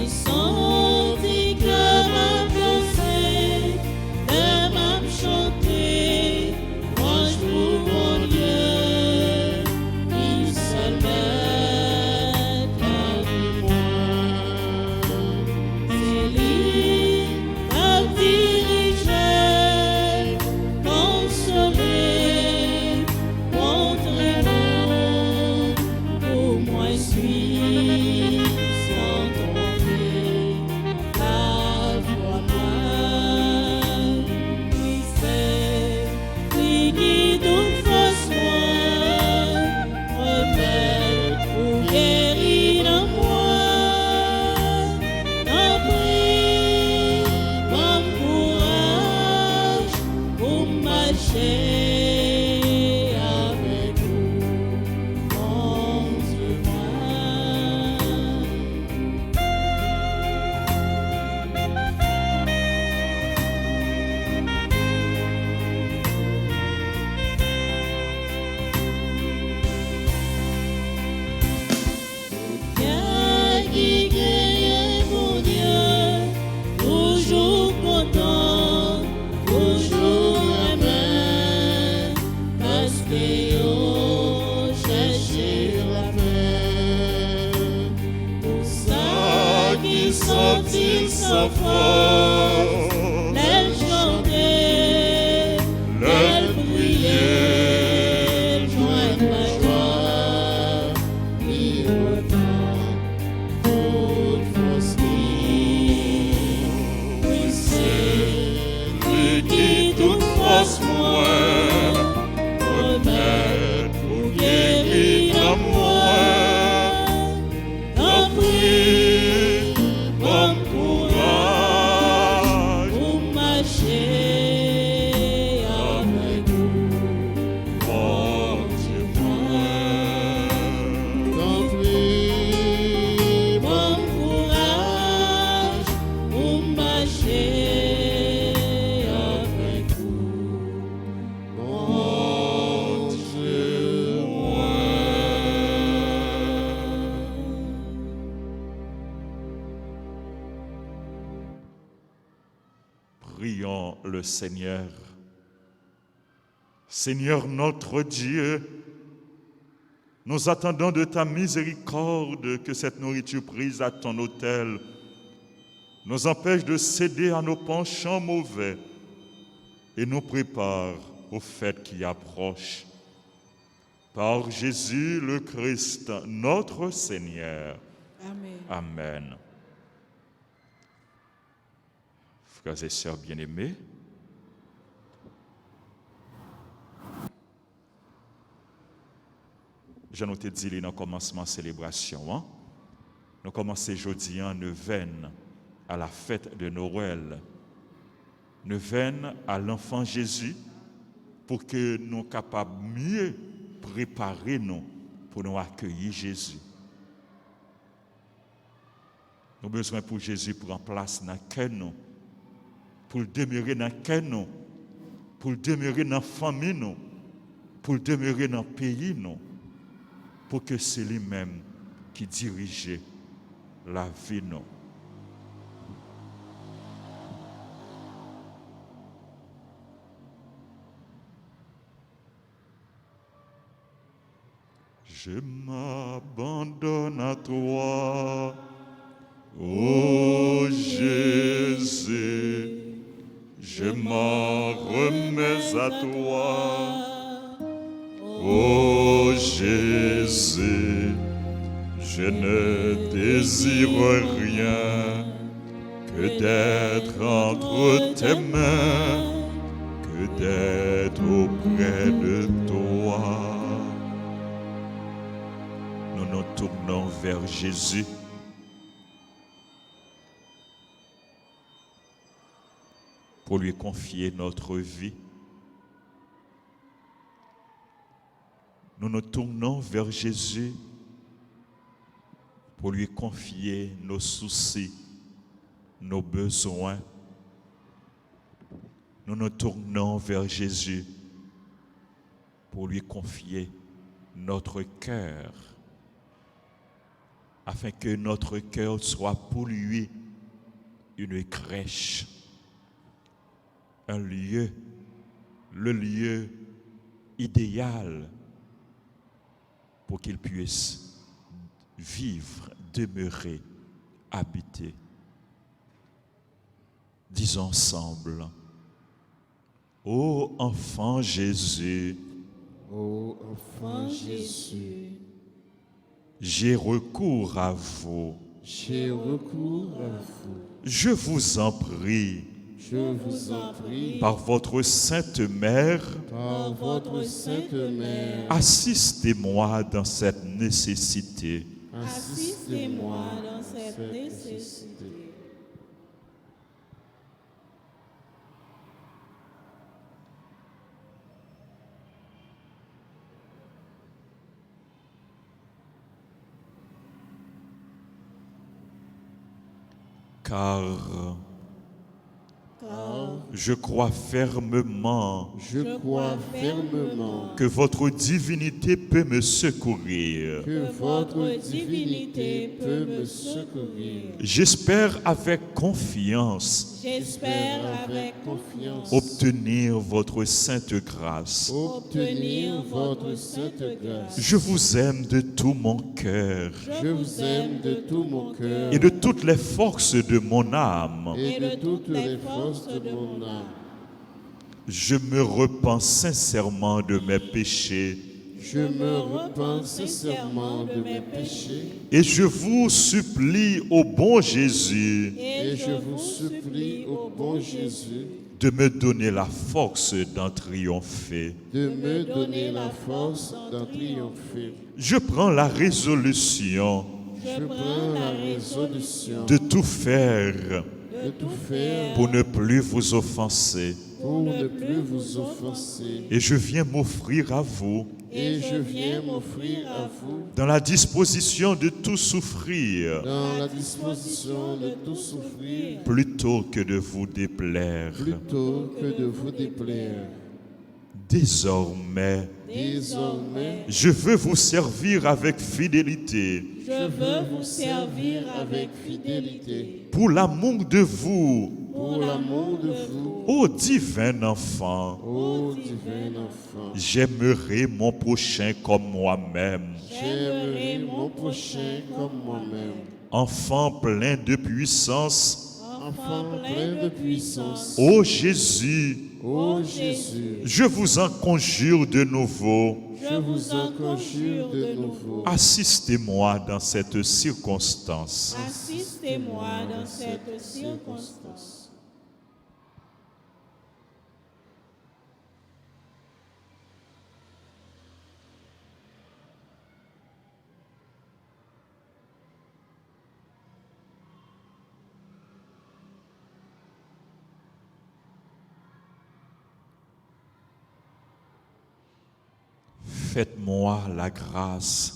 senti que m'a dansé, que m'a chanté, moi je vous mon Dieu, il seul maître à moi. C'est lui à diriger, consommer, montrer mon, pour moi suis sans tromper, la foi mal, lui c'est, lui qui toute force moi, remède pour guérir en moi, en prie, bon courage pour marcher avec vous, mon Dieu moi. Bien qui guérit mon Dieu, toujours content, toujours aimé, parce que yo cherché la paix. Pour ça qui sont-ils sans force, l'aile chanter, l'aile prier, joindre la joie, lui autant, toute force qui, lui c'est, lui qui toute force moi, remède pour guérir en moi, en prie, bon courage pour marcher avec vous, mon Dieu moi. En prie, bon courage pour marcher avec vous, mon Dieu moi. Prions le Seigneur. Seigneur notre Dieu, nous attendons de ta miséricorde que cette nourriture prise à ton autel nous empêche de céder à nos penchants mauvais et nous prépare aux fêtes qui approchent. Par Jésus le Christ, notre Seigneur. Amen. Amen. Frères et sœurs bien-aimés, je nous te dis dans le commencement de la célébration, nous commençons aujourd'hui en neuvaine à la fête de Noël, neuvaine à l'enfant Jésus, pour que nous soyons capables de mieux préparer nous pour nous accueillir Jésus. Nous avons besoin pour Jésus prendre place dans le cœur nous, pour demeurer dans le cœur nous, pour demeurer dans la famille nous, pour demeurer dans le pays nous, pour que c'est lui-même qui dirige la vie nous. Je m'abandonne à toi, ô Jésus, je m'en remets à toi, ô Jésus, je ne désire rien que d'être entre tes mains, que d'être auprès de toi. Nous nous tournons vers Jésus. Pour lui confier notre vie. Nous nous tournons vers Jésus pour lui confier nos soucis, nos besoins. Nous nous tournons vers Jésus pour lui confier notre cœur afin que notre cœur soit pour lui une crèche, un lieu, le lieu idéal pour qu'il puisse vivre, demeurer, habiter. Disons ensemble, ô enfant Jésus, Ô enfant Jésus, j'ai recours à vous. j'ai recours à vous. Je vous en prie, Je vous en prie, par votre Sainte Mère, par votre Sainte Mère, assistez-moi dans cette nécessité. Assistez-moi dans cette nécessité. Car je crois fermement Je crois fermement que votre divinité peut me secourir. que votre divinité peut me secourir. J'espère avec confiance J'espère avec confiance obtenir votre sainte grâce. obtenir votre sainte grâce. Je vous aime de tout mon cœur Je vous aime de tout mon cœur et de toutes les forces de mon âme. et de toutes les forces de mon âme. Je me repens sincèrement de mes péchés Je me repens sincèrement de mes péchés et je vous supplie, ô bon Jésus, et je vous supplie, ô bon Jésus, de me donner la force d'en triompher. de me donner la force d'en triompher. Je prends la résolution Je prends la résolution de tout faire de tout faire pour ne plus vous offenser. pour ne plus vous offenser. Et je viens m'offrir à vous Et je viens m'offrir à vous dans la disposition de tout souffrir dans la disposition de tout souffrir plutôt que de vous déplaire. plutôt que de vous déplaire. Désormais, Désormais, je veux vous servir avec fidélité Je veux vous servir avec fidélité, pour l'amour de vous, pour l'amour de vous, ô divin enfant. ô divin enfant. J'aimerai mon prochain comme moi-même. J'aimerai mon prochain comme moi-même. Enfant plein de puissance, Enfant plein de puissance, ô Jésus, ô Jésus, je vous en conjure de nouveau, je vous en conjure de nouveau. assistez-moi dans cette circonstance. Assistez-moi dans cette circonstance. Faites-moi la grâce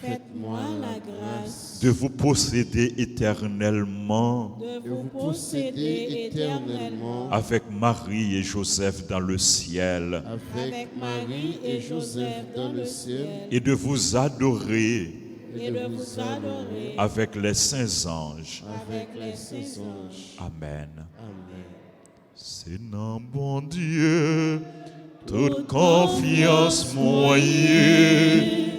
Faites-moi la grâce de vous posséder éternellement de vous posséder éternellement avec Marie et Joseph dans le ciel Avec Marie et Joseph dans le ciel, et de vous adorer et de vous adorer avec les saints anges. avec les saints anges. Amen. Amen. Seigneur bon Dieu, toute confiance moyenne,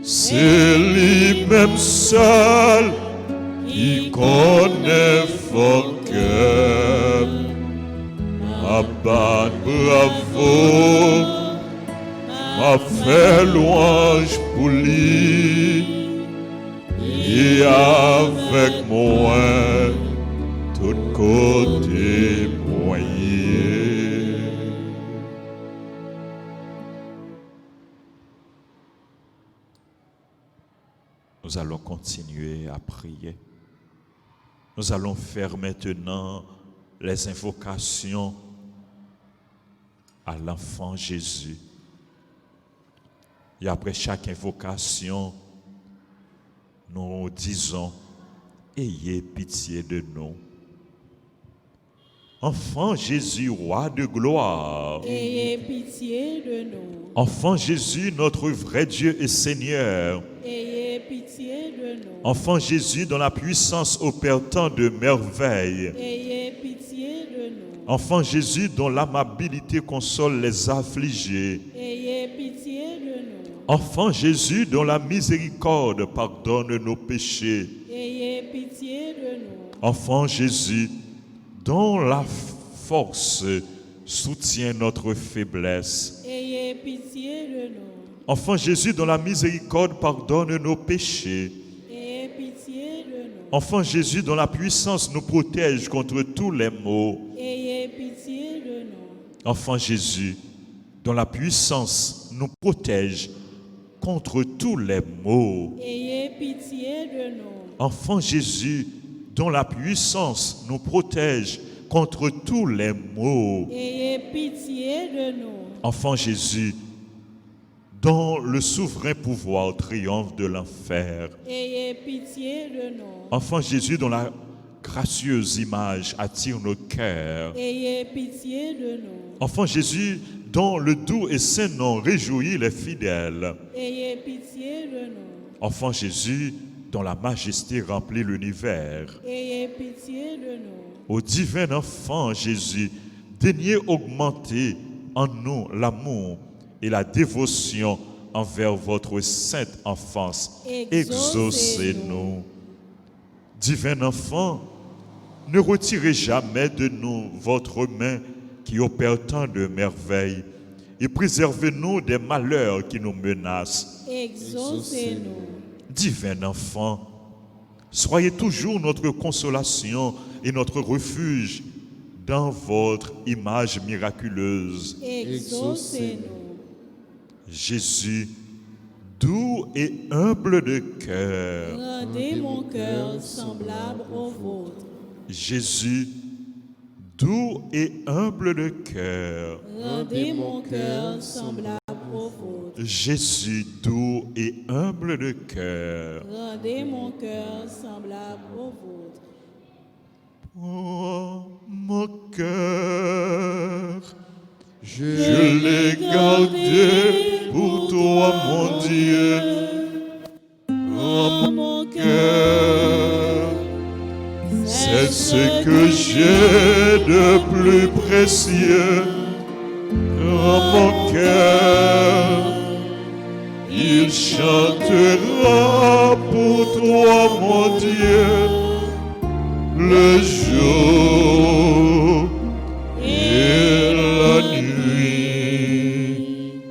c'est lui-même seul qui connaît vos cœurs. Abba, bravo, m'a fait louange pour lui, et avec moi, tout côté moyen. Nous allons continuer à prier. Nous allons faire maintenant les invocations à l'enfant Jésus. Et après chaque invocation, nous disons, ayez pitié de nous. Enfant Jésus, roi de gloire. Ayez pitié de nous. Enfant Jésus, notre vrai Dieu et Seigneur. Ayez pitié de nous. Enfant Jésus, dont la puissance opère tant de merveilles. Ayez pitié de nous. Enfant Jésus, dont l'amabilité console les affligés. Ayez pitié de nous. Enfant Jésus, dont la miséricorde pardonne nos péchés. Ayez pitié de nous. Enfant Jésus, dont la force soutient notre faiblesse. Ayez pitié de nous. Enfant Jésus, dont la miséricorde pardonne nos péchés. Ayez pitié de nous. Enfant Jésus, dont la puissance nous protège contre tous les maux. Ayez pitié de nous. Enfant Jésus, dont la puissance nous protège contre tous les maux. Ayez pitié de nous. Enfant Jésus, dont la puissance nous protège contre tous les maux. Ayez pitié de nous. Enfant Jésus, dont le souverain pouvoir triomphe de l'enfer. Ayez pitié de nous. Enfant Jésus, dont la gracieuse image attire nos cœurs. Ayez pitié de nous. Enfant Jésus, dont le doux et saint nom réjouit les fidèles. Ayez pitié de nous. Enfant Jésus, dont la majesté remplit l'univers. Ayez pitié de nous. Ô divin enfant Jésus, daignez augmenter en nous l'amour et la dévotion envers votre sainte enfance. Exaucez-nous. Divin enfant, ne retirez jamais de nous votre main qui opère tant de merveilles et préservez-nous des malheurs qui nous menacent. Exaucez-nous. Divin enfant, soyez toujours notre consolation et notre refuge dans votre image miraculeuse. Exaucez-nous. Jésus, doux et humble de cœur. Rendez mon cœur semblable au vôtre. Jésus, doux et humble de cœur. Rendez mon cœur semblable au vôtre. Jésus, doux et humble de cœur. Rendez mon cœur semblable au vôtre. Oh, mon cœur, Je je l'ai gardé pour toi, mon Dieu. Oh, Mon cœur, c'est ce que j'ai de plus précieux. Oh, mon cœur, il chantera pour toi, mon Dieu, le jour et la nuit.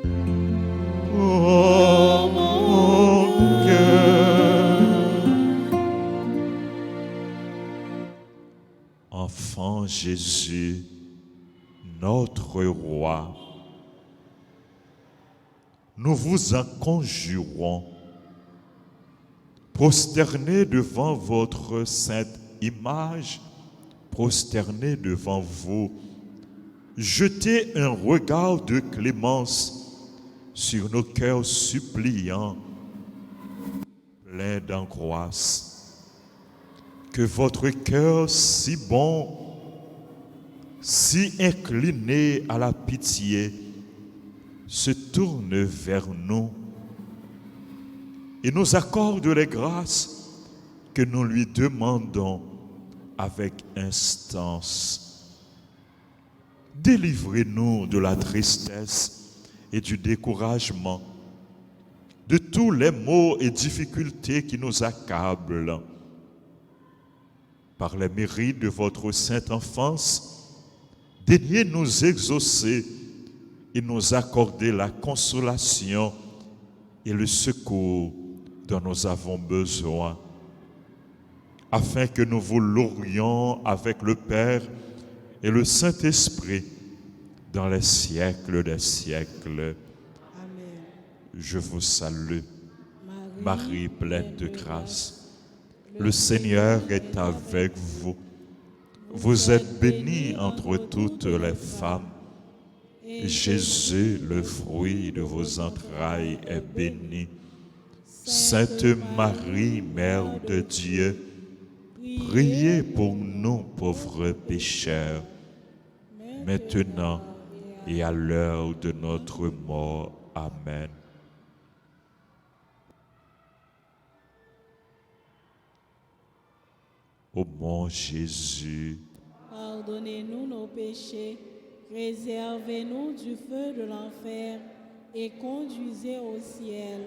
Oh, mon cœur. Enfant Jésus, notre roi, nous vous en conjurons, prosternez devant votre sainte image, prosternez devant vous, jetez un regard de clémence sur nos cœurs suppliants, pleins d'angoisse. Que votre cœur si bon, si incliné à la pitié, se tourne vers nous et nous accorde les grâces que nous lui demandons avec instance. Délivrez-nous de la tristesse et du découragement, de tous les maux et difficultés qui nous accablent. Par les mérites de votre sainte enfance, daignez nous exaucer et nous accorder la consolation et le secours dont nous avons besoin, afin que nous vous louions avec le Père et le Saint-Esprit dans les siècles des siècles. Amen. Je vous salue, Marie pleine de grâce. Le Seigneur est avec vous. Vous êtes bénie entre toutes les femmes. Et Jésus, le fruit de vos entrailles, est béni. Sainte Marie, Mère de Dieu, priez pour nous pauvres pécheurs, maintenant et à l'heure de notre mort. Amen. Ô mon Jésus, pardonnez-nous nos péchés, réservez-nous du feu de l'enfer et conduisez au ciel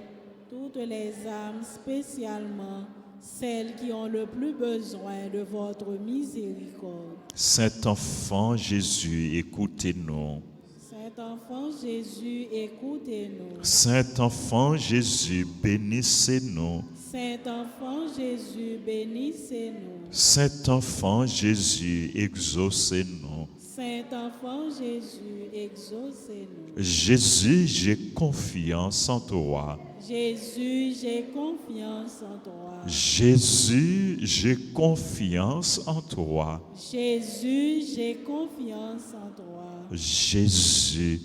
toutes les âmes, spécialement celles qui ont le plus besoin de votre miséricorde. Saint enfant Jésus, écoutez-nous. Saint enfant Jésus, écoutez-nous. Saint enfant Jésus, bénissez-nous. Saint enfant Jésus, bénissez-nous. Saint enfant Jésus, exaucez-nous. Saint enfant Jésus, exaucez-nous. Jésus, j'ai confiance en toi. Jésus, j'ai confiance en toi. Jésus, j'ai confiance en toi. Jésus, j'ai confiance en toi. Jésus,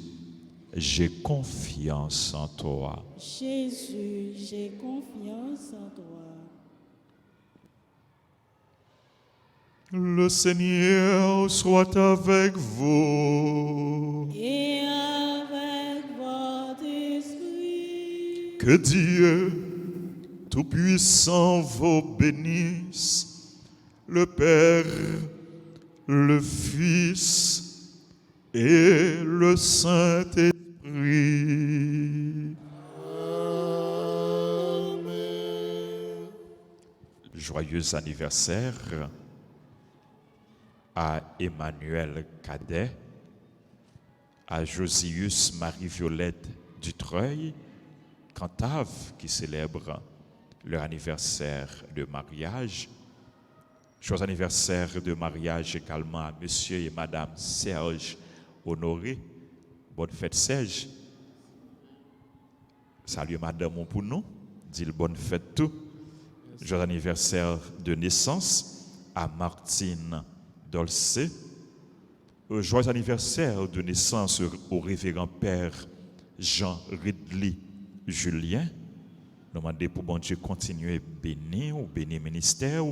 j'ai confiance en toi. Jésus, j'ai confiance en toi. Le Seigneur soit avec vous. Et avec votre esprit. Que Dieu Tout-Puissant vous bénisse, le Père, le Fils et le Saint-Esprit. Amen. Joyeux anniversaire à Emmanuel Cadet, à Josius Marie-Violette Dutreuil, Cantave, qui célèbre leur anniversaire de mariage. Joyeux anniversaire de mariage également à monsieur et madame Serge Honoré. Bonne fête Serge. Salut madame pour nous. Dis bonne fête tout. Joyeux anniversaire de naissance à Martine Dolcé. Joyeux anniversaire de naissance au révérend père Jean Ridley Julien. Nous demandons pour bon Dieu continuer à bénir ou bénir ministère.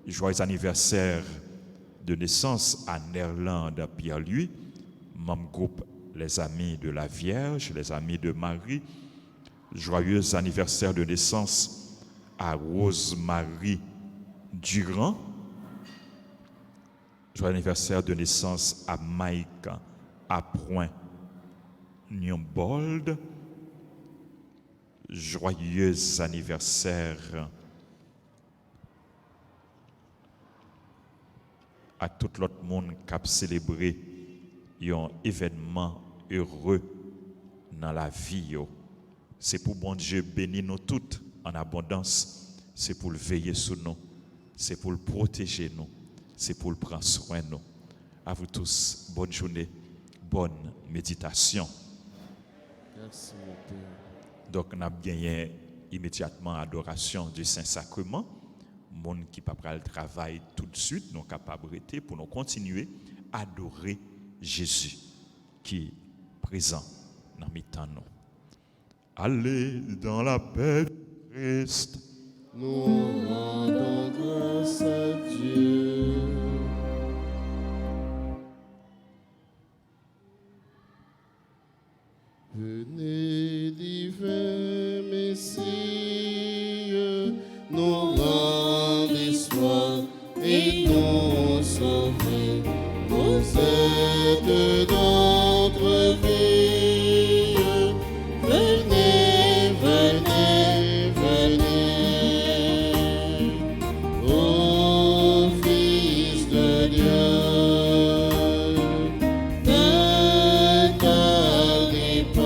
Joyeux anniversaire de naissance à Nerlande Pierre-Louis, membre groupe Les Amis de la Vierge, les Amis de Marie. Joyeux anniversaire de naissance à Rose-Marie Durand. Joyeux anniversaire de naissance à Mike Appoint Nyombold. Joyeux anniversaire à tout l'autre monde qui a célébré un événement heureux dans la vie. C'est pour bon Dieu bénir nous toutes en abondance. C'est pour le veiller sur nous. C'est pour le protéger nous. C'est pour le prendre soin de nous. À vous tous, bonne journée, bonne méditation. Merci mon Père. Donc, on a gagné immédiatement adoration du Saint-Sacrement. Monde qui pas le travail tout de suite, nous capables pour nous continuer à adorer Jésus qui est présent dans mi-temps nous. Allez dans la paix de Christ. Nous rendons grâce à Dieu. Venez, divin Messie, nous rendez soir et nous sauver. Vous êtes notre vie. Venez, venez, venez. Ô Fils de Dieu, ne tardez pas.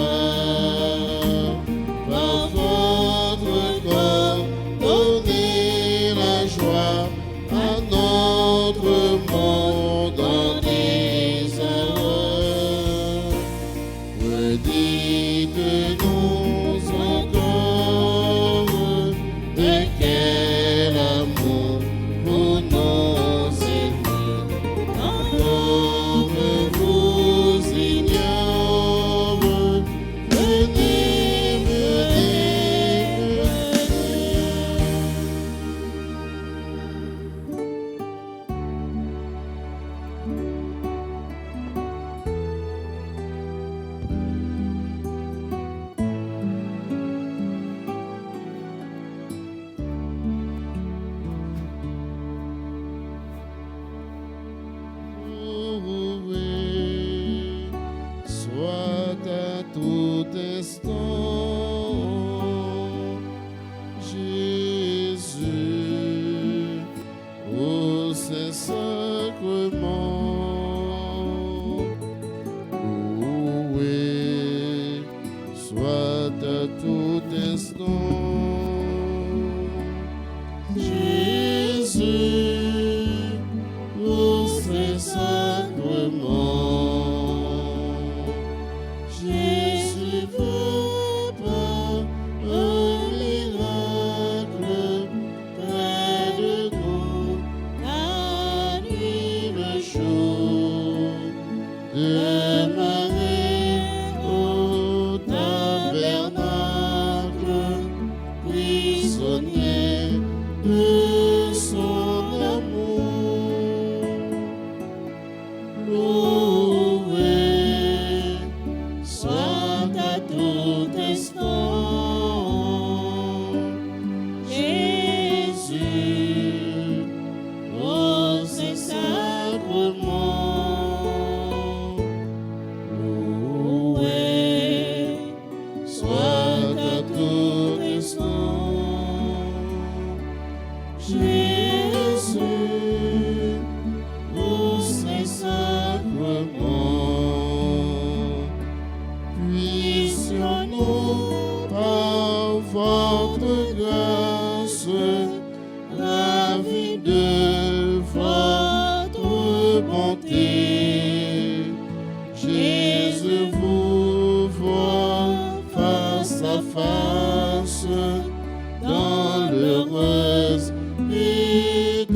Par votre corps, donnez la joie à notre monde en désarroi. au Saint-Sacrement. Loué soit à tout instant Jésus au Saint-Sacrement. Jésus fait par un miracle près de nous la nuit chaude démarrer au tabernacle, prisonnier de son amour. Loué soit à tout instant Jésus au Saint-Sacrement. Loué soit à tout instant Jésus au Saint-Sacrement. Puissions-nous par votre grâce, ravis de votre bonté, Jésus vous voit face à face dans l'heureuse éternité.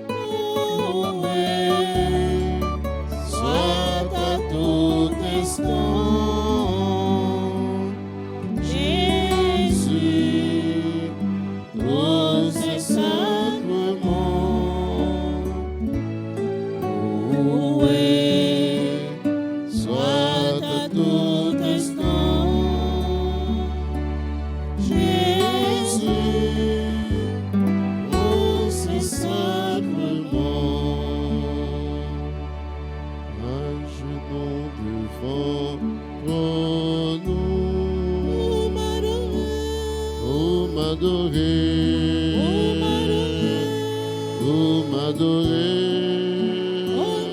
Loué soit à tout instant Jésus au Saint-Sacrement. Loué soit à tout instant Jésus au Saint-Sacrement. À genoux devant nous, vous m'adorez, vous m'adorez,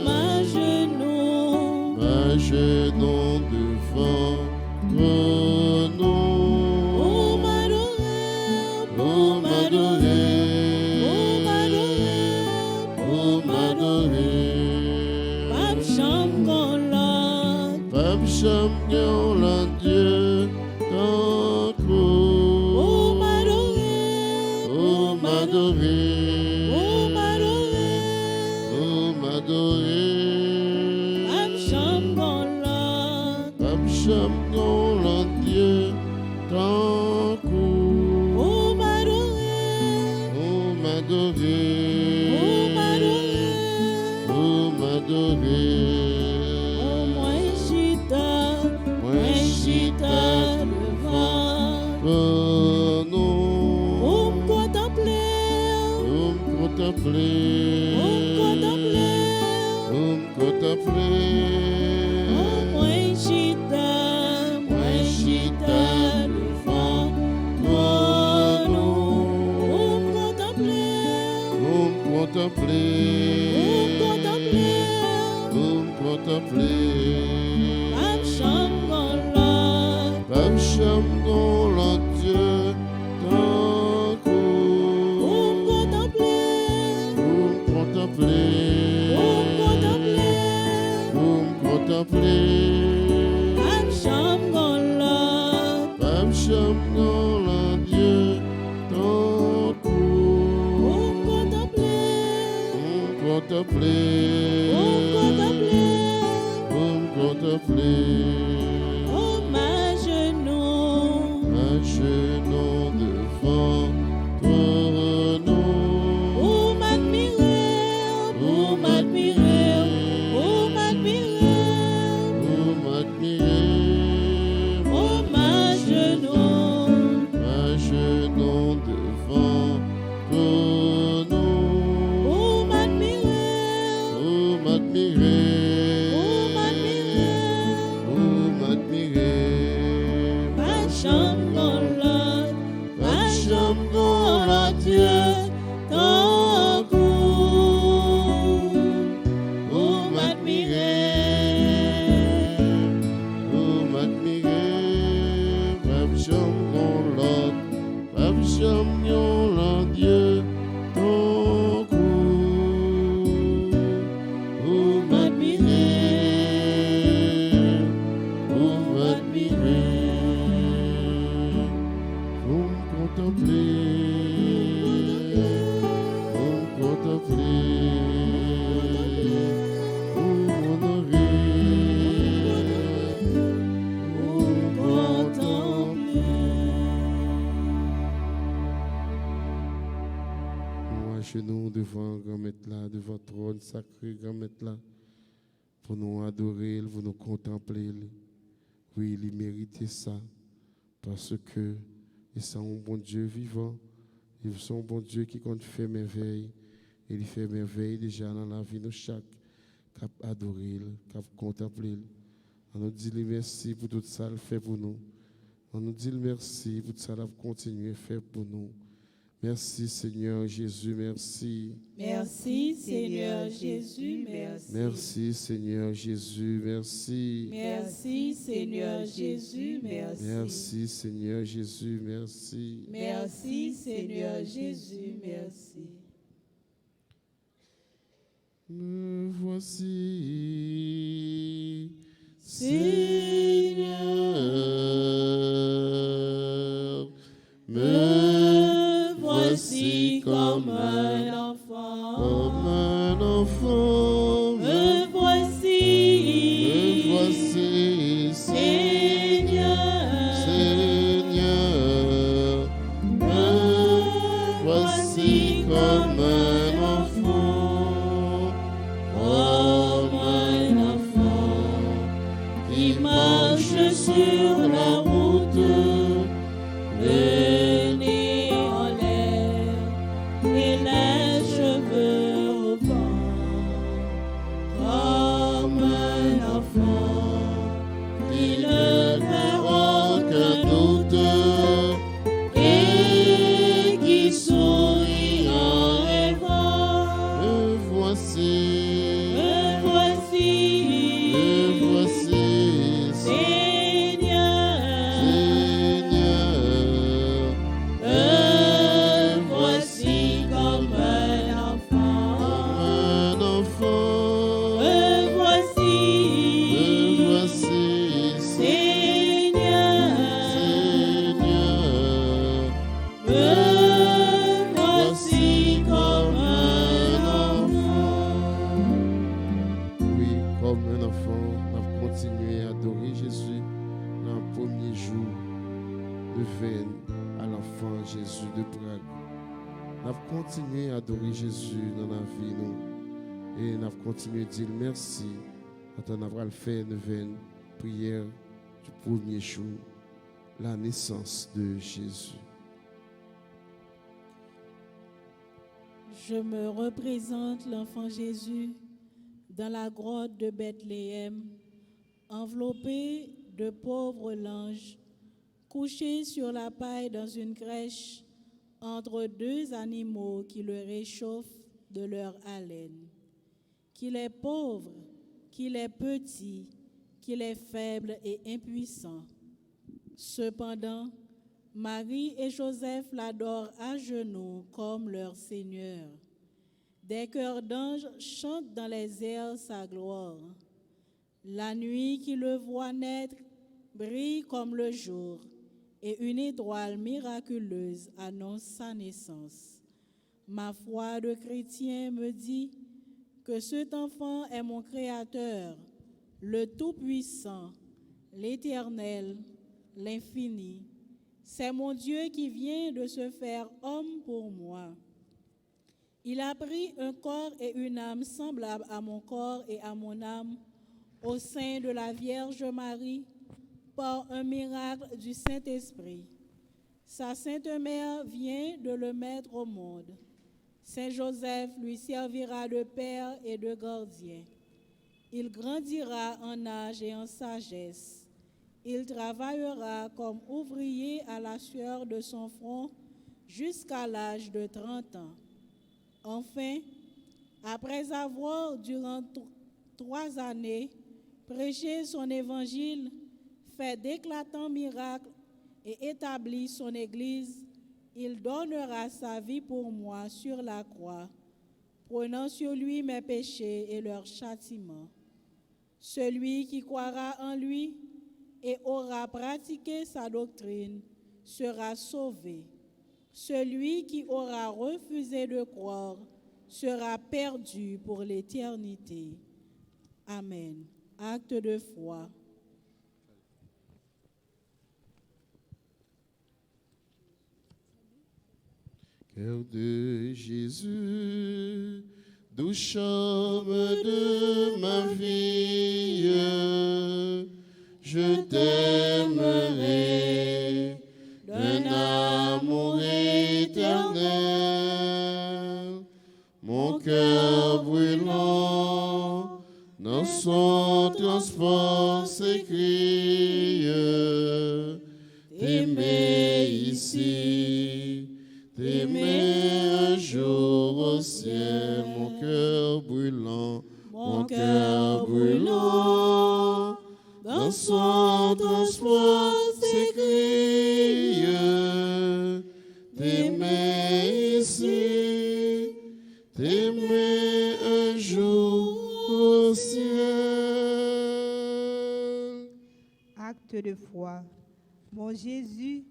Ma genou, à genoux devant nous, vous m'adorez, vous m'adorez, vous m'adorez. Pape Chamgolan, Pape Chamgolan, Dieu, tant vous que m'adorez, vous m'adorez, vous m'adorez, vous m'adorez. Pape Chamgolan, Pape Chamgolan, Dieu, tant que vous m'adorez, vous m'adorez, vous m'adorez, vous m'adorez. oh moi chita devant, Pour nous, vous me contemplez, vous me contemplez, vous me contemplez, vous me contemplez. oh moi chita devant, Pour nous, vous me contemplez, vous me contemplez, vous me contemplez, vous me contemplez. Pape Chamgolan, Pape Chamgolan, Dieu, tant que vous me contemplez, vous me contemplez, vous me contemplez, vous me contemplez. Pape Chamgolan, Pape Chamgolan, Dieu, tant que vous me contemplez, vous me contemplez, vous me contemplez, vous me contemplez. oh ma genou, À genoux devant nous, vous m'admirez, vous m'admirez, vous m'admirez, vous m'admirez. oh ma genou, À genoux devant nous, vous m'admirez, la Dieu ton goût. Vous m'admirez, Pape Champion l'autre, Pape Champion la Dieu ton goût. Vous m'admirez, vous me contemplez, vous me contemplez, vous m'honorez, vous me contemplez. Nous à genoux devant grand maître là, devant trône sacré grand maître là, pour nous adorer, pour nous contempler. Oui, il mérite ça, parce que ils sont un bon Dieu vivant, ils sont un bon Dieu qui compte faire merveille, et il fait merveille déjà dans la vie de chaque, qui a adoré, qui a contemplé. On nous dit merci pour tout ça qu'il fait pour nous. On nous dit merci pour tout ça qu'il a continué à faire pour nous. Merci Seigneur Jésus, merci. Merci Seigneur Jésus, merci. Merci Seigneur Jésus, merci. Merci Seigneur Jésus, merci. Merci Seigneur Jésus, merci. Merci Seigneur Jésus, merci. Me voici, Seigneur, me voici comme un enfant. comme un enfant, Me voici, Seigneur, Seigneur. me voici comme un enfant, Qui marche sur la route, le nez en l'air et les cheveux au vent, comme un enfant qui ne fait aucun doute et qui sourit en rêvant. me voici, Me voici, Seigneur, me voici comme un enfant. un enfant, Me voici, Seigneur, me voici comme un enfant. Oui, comme un enfant, on a continué à adorer Jésus dans le premier jour de veine à l'enfant Jésus de Prague. On a continué à adorer Jésus dans la vie, nous. Et on a continué à dire merci. Quand on a fait une veine prière du premier jour, la naissance de Jésus. Je me représente l'enfant Jésus dans la grotte de Bethléem, enveloppé de pauvres langes, couché sur la paille dans une crèche entre deux animaux qui le réchauffent de leur haleine. Qu'il est pauvre, qu'il est petit, qu'il est faible et impuissant. Cependant, Marie et Joseph l'adorent à genoux comme leur Seigneur. Des chœurs d'anges chantent dans les airs sa gloire. La nuit qui le voit naître brille comme le jour, et une étoile miraculeuse annonce sa naissance. Ma foi de chrétien me dit que cet enfant est mon Créateur, le Tout-Puissant, l'Éternel, l'Infini. C'est mon Dieu qui vient de se faire homme pour moi. Il a pris un corps et une âme semblables à mon corps et à mon âme au sein de la Vierge Marie par un miracle du Saint-Esprit. Sa Sainte Mère vient de le mettre au monde. Saint Joseph lui servira de père et de gardien. Il grandira en âge et en sagesse. Il travaillera comme ouvrier à la sueur de son front jusqu'à l'âge de 30 ans. Enfin, après avoir, durant 3 années, prêché son évangile, fait d'éclatants miracles et établi son Église, il donnera sa vie pour moi sur la croix, prenant sur lui mes péchés et leur châtiment. Celui qui croira en lui et aura pratiqué sa doctrine sera sauvé. Celui qui aura refusé de croire sera perdu pour l'éternité. Amen. Acte de foi. Cœur de Jésus, doux charme de ma vie, je t'aimerai d'un amour éternel. Mon cœur brûlant dans son transport s'écrie, t'aimer ici, t'aimer un jour au ciel. Mon cœur brûlant dans son transport s'écrie, t'aimer ici, t'aimer un jour au ciel. Acte de foi. Mon Jésus,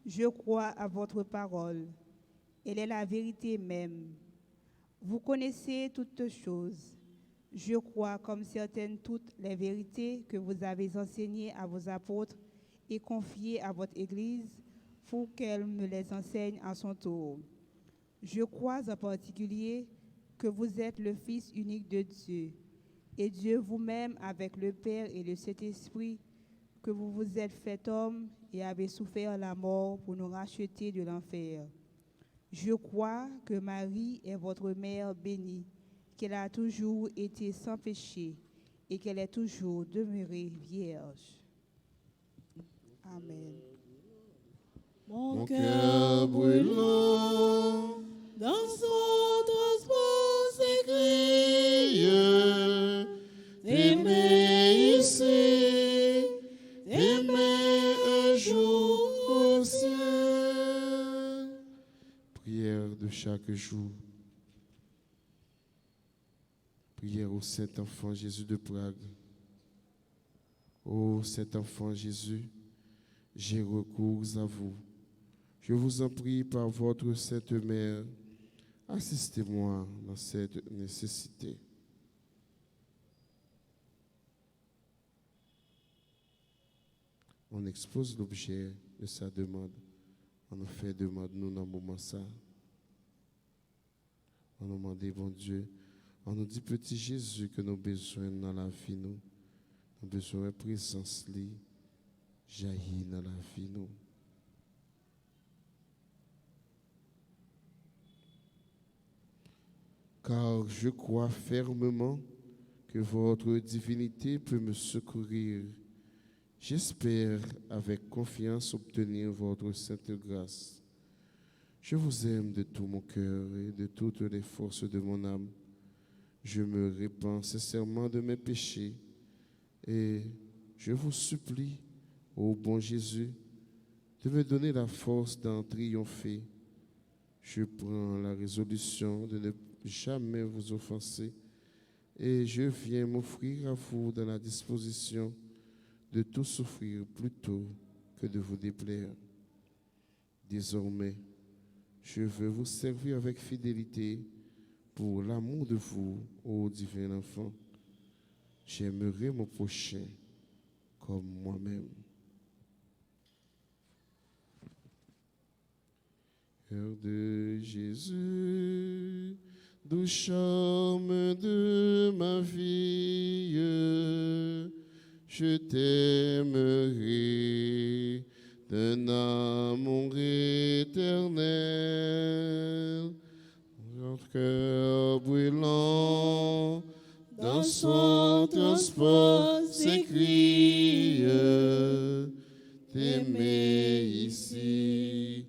je crois à votre parole. Elle est la vérité même. Vous connaissez toutes choses. Je crois comme certaines toutes les vérités que vous avez enseignées à vos apôtres et confiées à votre Église pour qu'elle me les enseigne à son tour. Je crois en particulier que vous êtes le Fils unique de Dieu, et Dieu vous-même avec le Père et le Saint-Esprit, que vous vous êtes fait homme et avez souffert la mort pour nous racheter de l'enfer. Je crois que Marie est votre mère bénie, qu'elle a toujours été sans péché et qu'elle est toujours demeurée vierge. Amen. Mon cœur brûlant dans son transport s'écrie, t'aimer ici, t'aimer un jour au ciel. Prière de chaque jour. Prière au Saint-Enfant Jésus de Prague. Ô Saint-Enfant Jésus, j'ai recours à vous. Je vous en prie par votre Sainte Mère, assistez-moi dans cette nécessité. On expose l'objet de sa demande. On nous fait demande, nous, dans le moment ça. On nous demande, bon Dieu, on nous dit, petit Jésus, que nos besoins dans la vie, nous besoin de présence, jaillit dans la vie, nous. Car je crois fermement que votre divinité peut me secourir. J'espère avec confiance obtenir votre sainte grâce. Je vous aime de tout mon cœur et de toutes les forces de mon âme. Je me répands sincèrement de mes péchés et je vous supplie, ô bon Jésus, de me donner la force d'en triompher. Je prends la résolution de ne jamais vous offenser et je viens m'offrir à vous dans la disposition de tout souffrir plutôt que de vous déplaire. Désormais, je veux vous servir avec fidélité pour l'amour de vous, ô divin enfant. J'aimerai mon prochain comme moi-même. Cœur de Jésus, doux charme de ma vie, je t'aimerai d'un amour éternel. Notre cœur brûlant dans son transport s'écrie, t'aimer ici,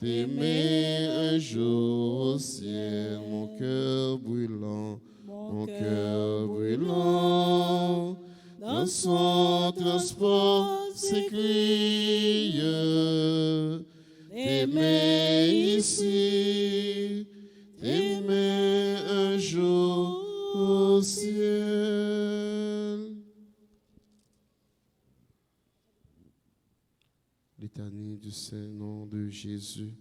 T'aimer un jour au ciel, mon cœur brûlant, mon cœur brûlant, dans son transport s'écrie. T'aimer ici, t'aimer un jour au ciel. Litanie du Saint-Nom de Jésus.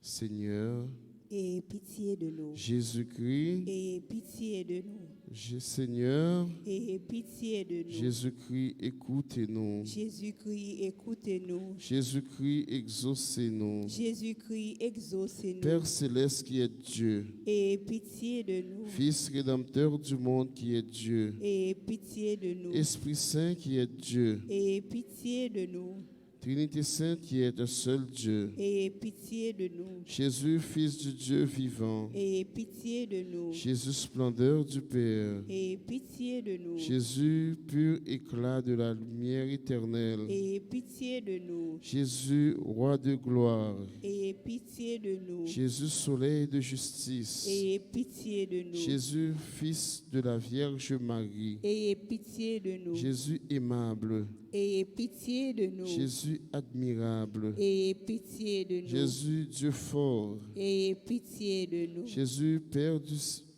Seigneur, Ayez pitié de nous. Jésus-Christ, Ayez pitié de nous. Seigneur, Ayez pitié de nous. Jésus-Christ, écoutez-nous. Jésus-Christ, écoutez-nous. Jésus-Christ, exaucez-nous. Jésus-Christ, exaucez-nous. Père céleste qui est Dieu, Ayez pitié de nous. Fils rédempteur du monde qui est Dieu, Ayez pitié de nous. Esprit Saint qui est Dieu, Ayez pitié de nous. Trinité Sainte qui est un seul Dieu, Ayez pitié de nous. Jésus, Fils du Dieu vivant, Ayez pitié de nous. Jésus, splendeur du Père, Ayez pitié de nous. Jésus, pur éclat de la lumière éternelle, Ayez pitié de nous. Jésus, roi de gloire, Ayez pitié de nous. Jésus, soleil de justice, Ayez pitié de nous. Jésus, Fils de la Vierge Marie, Ayez pitié de nous. Jésus aimable, Ayez pitié de nous. Jésus admirable, Ayez pitié de nous. Jésus Dieu fort, Ayez pitié de nous. Jésus Père du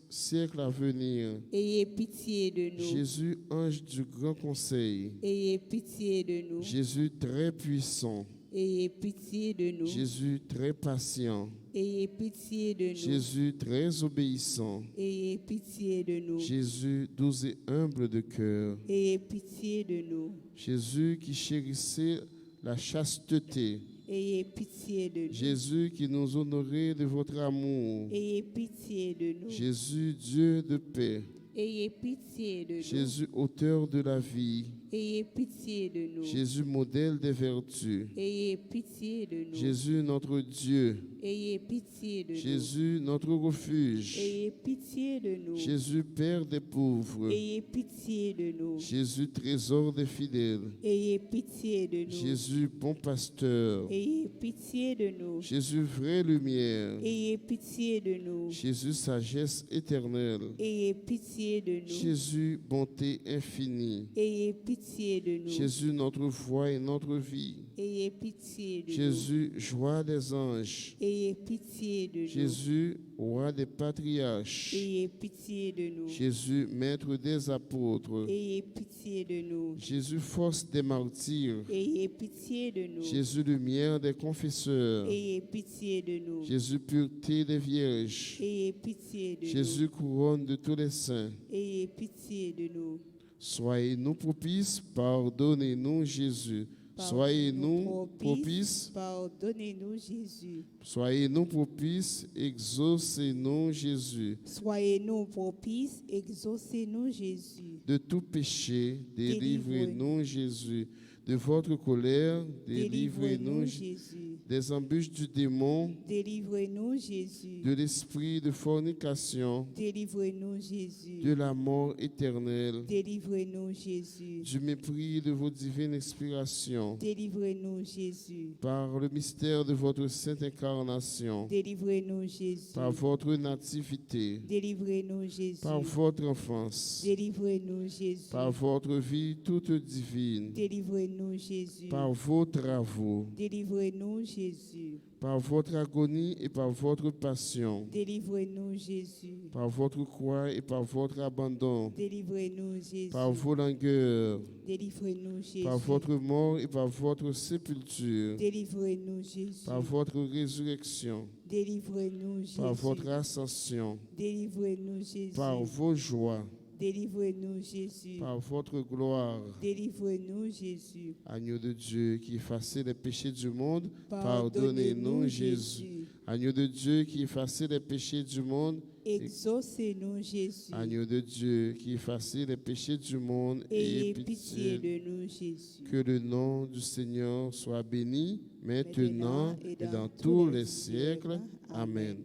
siècle à venir, Ayez pitié de nous. Jésus ange du grand conseil, Ayez pitié de nous. Jésus très puissant, Ayez pitié de nous. Jésus très patient, Ayez pitié de nous. Jésus très obéissant, Ayez pitié de nous. Jésus doux et humble de cœur, Ayez pitié de nous. Jésus qui chérissait la chasteté, Ayez pitié de nous. Jésus qui nous honorait de votre amour, Ayez pitié de nous. Jésus Dieu de paix, Ayez pitié de nous. Jésus auteur de la vie, Ayez pitié de nous. Jésus modèle des vertus, Ayez pitié de nous. Jésus notre Dieu, Ayez pitié de nous. Jésus notre refuge, Ayez pitié de nous. Jésus Père des pauvres, Ayez pitié de nous. Jésus trésor des fidèles, Ayez pitié de nous. Jésus bon pasteur, Ayez pitié de nous. Jésus vraie lumière, Ayez pitié de nous. Jésus sagesse éternelle, Ayez pitié de nous. Jésus bonté infinie, Ayez pitié de nous. Jésus notre foi et notre vie, Ayez pitié de nous. Jésus joie des anges, Ayez pitié de nous. Jésus roi des patriarches, Ayez pitié de nous. Jésus maître des apôtres, Ayez pitié de nous. Jésus force des martyrs, Ayez pitié de nous. Jésus lumière des confesseurs, Ayez pitié de nous. Jésus pureté des vierges, Ayez pitié de Jésus couronne de tous les saints. nous. Ayez pitié de nous. Soyez-nous propices, pardonnez-nous Jésus. Soyez-nous propices, Pardonnez-nous Jésus. soyez-nous propices, exaucez-nous Jésus. Soyez-nous propices, exaucez-nous Jésus. De tout péché, délivrez-nous Jésus. De votre colère, délivrez-nous Jésus. des embûches du démon, Délivrez-nous Jésus. de l'esprit de fornication, Délivrez-nous Jésus. de la mort éternelle, Délivrez-nous Jésus. du mépris de vos divines inspirations, Délivrez-nous Jésus. par le mystère de votre sainte incarnation, Délivrez-nous Jésus. par votre nativité, Délivrez-nous Jésus. par votre enfance, Délivrez-nous Jésus. par votre vie toute divine, Délivrez-nous Jésus. par vos travaux, Délivrez-nous Jésus. par votre agonie et par votre passion, Délivrez-nous Jésus. par votre croix et par votre abandon, Délivrez-nous Jésus. par vos langueurs, Délivrez-nous Jésus. par votre mort et par votre sépulture, Délivrez-nous Jésus. par votre résurrection, Délivrez-nous Jésus. par votre ascension, Délivrez-nous Jésus. par vos joies, Délivrez-nous Jésus. par votre gloire. Délivrez-nous Jésus. Agneau de Dieu qui effaçait les péchés du monde, Pardonnez-nous pardonnez-nous Jésus. Agneau de Dieu qui effaçait les péchés du monde, Exaucez-nous Jésus. agneau de Dieu qui effaçait les péchés du monde, Ayez pitié de nous Jésus. Que le nom du Seigneur soit béni maintenant et dans tous les siècles. Amen.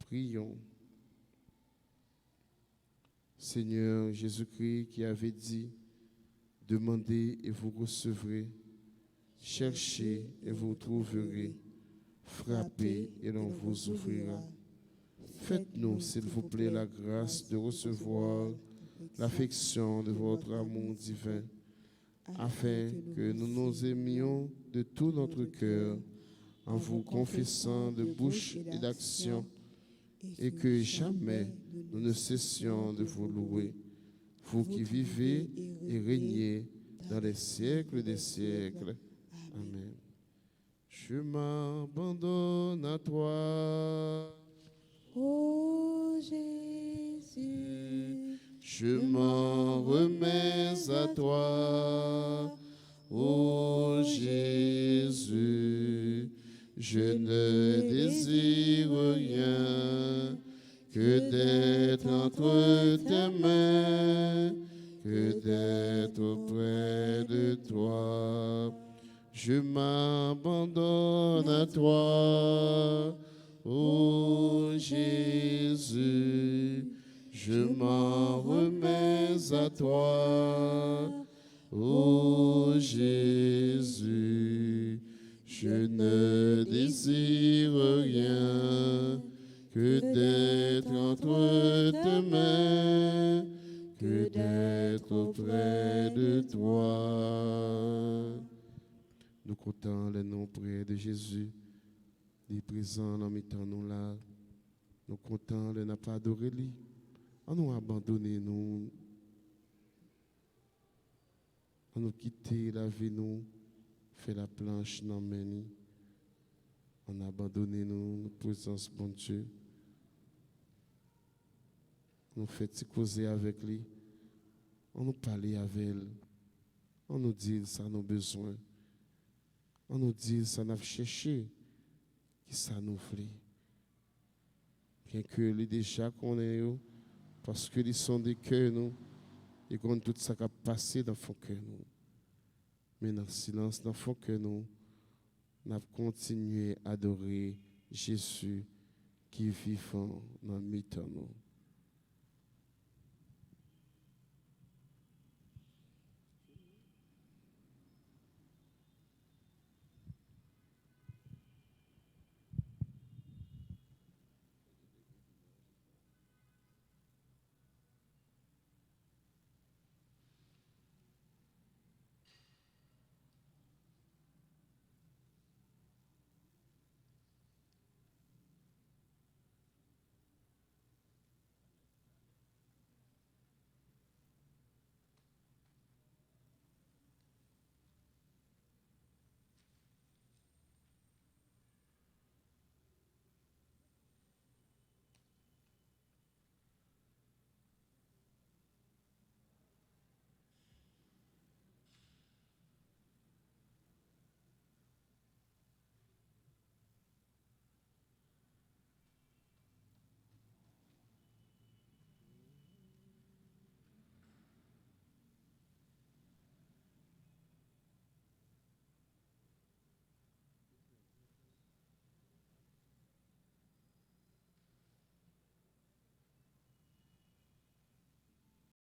Prions. Seigneur Jésus-Christ qui avait dit, demandez et vous recevrez, cherchez et vous trouverez, Frappez et l'on vous ouvrira. Faites-nous, s'il vous plaît, la grâce de recevoir l'affection de votre amour divin, afin que nous nous aimions de tout notre cœur, en vous confessant de bouche et d'action, et que jamais nous ne cessions de vous louer, vous qui vivez et régnez dans les siècles des siècles. Amen. Je m'abandonne à toi, Ô Jésus, je m'en remets à toi, ô Jésus. Je ne désire rien que d'être entre tes mains, que d'être auprès de toi. Je m'abandonne à toi, ô Jésus. Je m'en remets à toi, ô Jésus. Je ne désire rien que d'être entre tes mains, que d'être auprès de toi. Nous comptons les noms près de Jésus, les présents dans mes temps nous là. Nous comptons les n'a pas adoré lui. On nous abandonné nous. On nous quitté la vie nous. Fait la planche dans meni. On a abandonné nos présence, bon Dieu. On fait causer avec lui. On nous parler avec elle. On nous dit ça nos besoins. On nous dit ça nous cherché. Qui ça nous fait. Bien que les déjà connaît parce que ils sont des cœurs nous. Et qu'on tout ça qui a passé dans le cœur nous. Mais dans le silence, il faut que nous continuons à adorer Jésus qui vit dans le milieu de nous.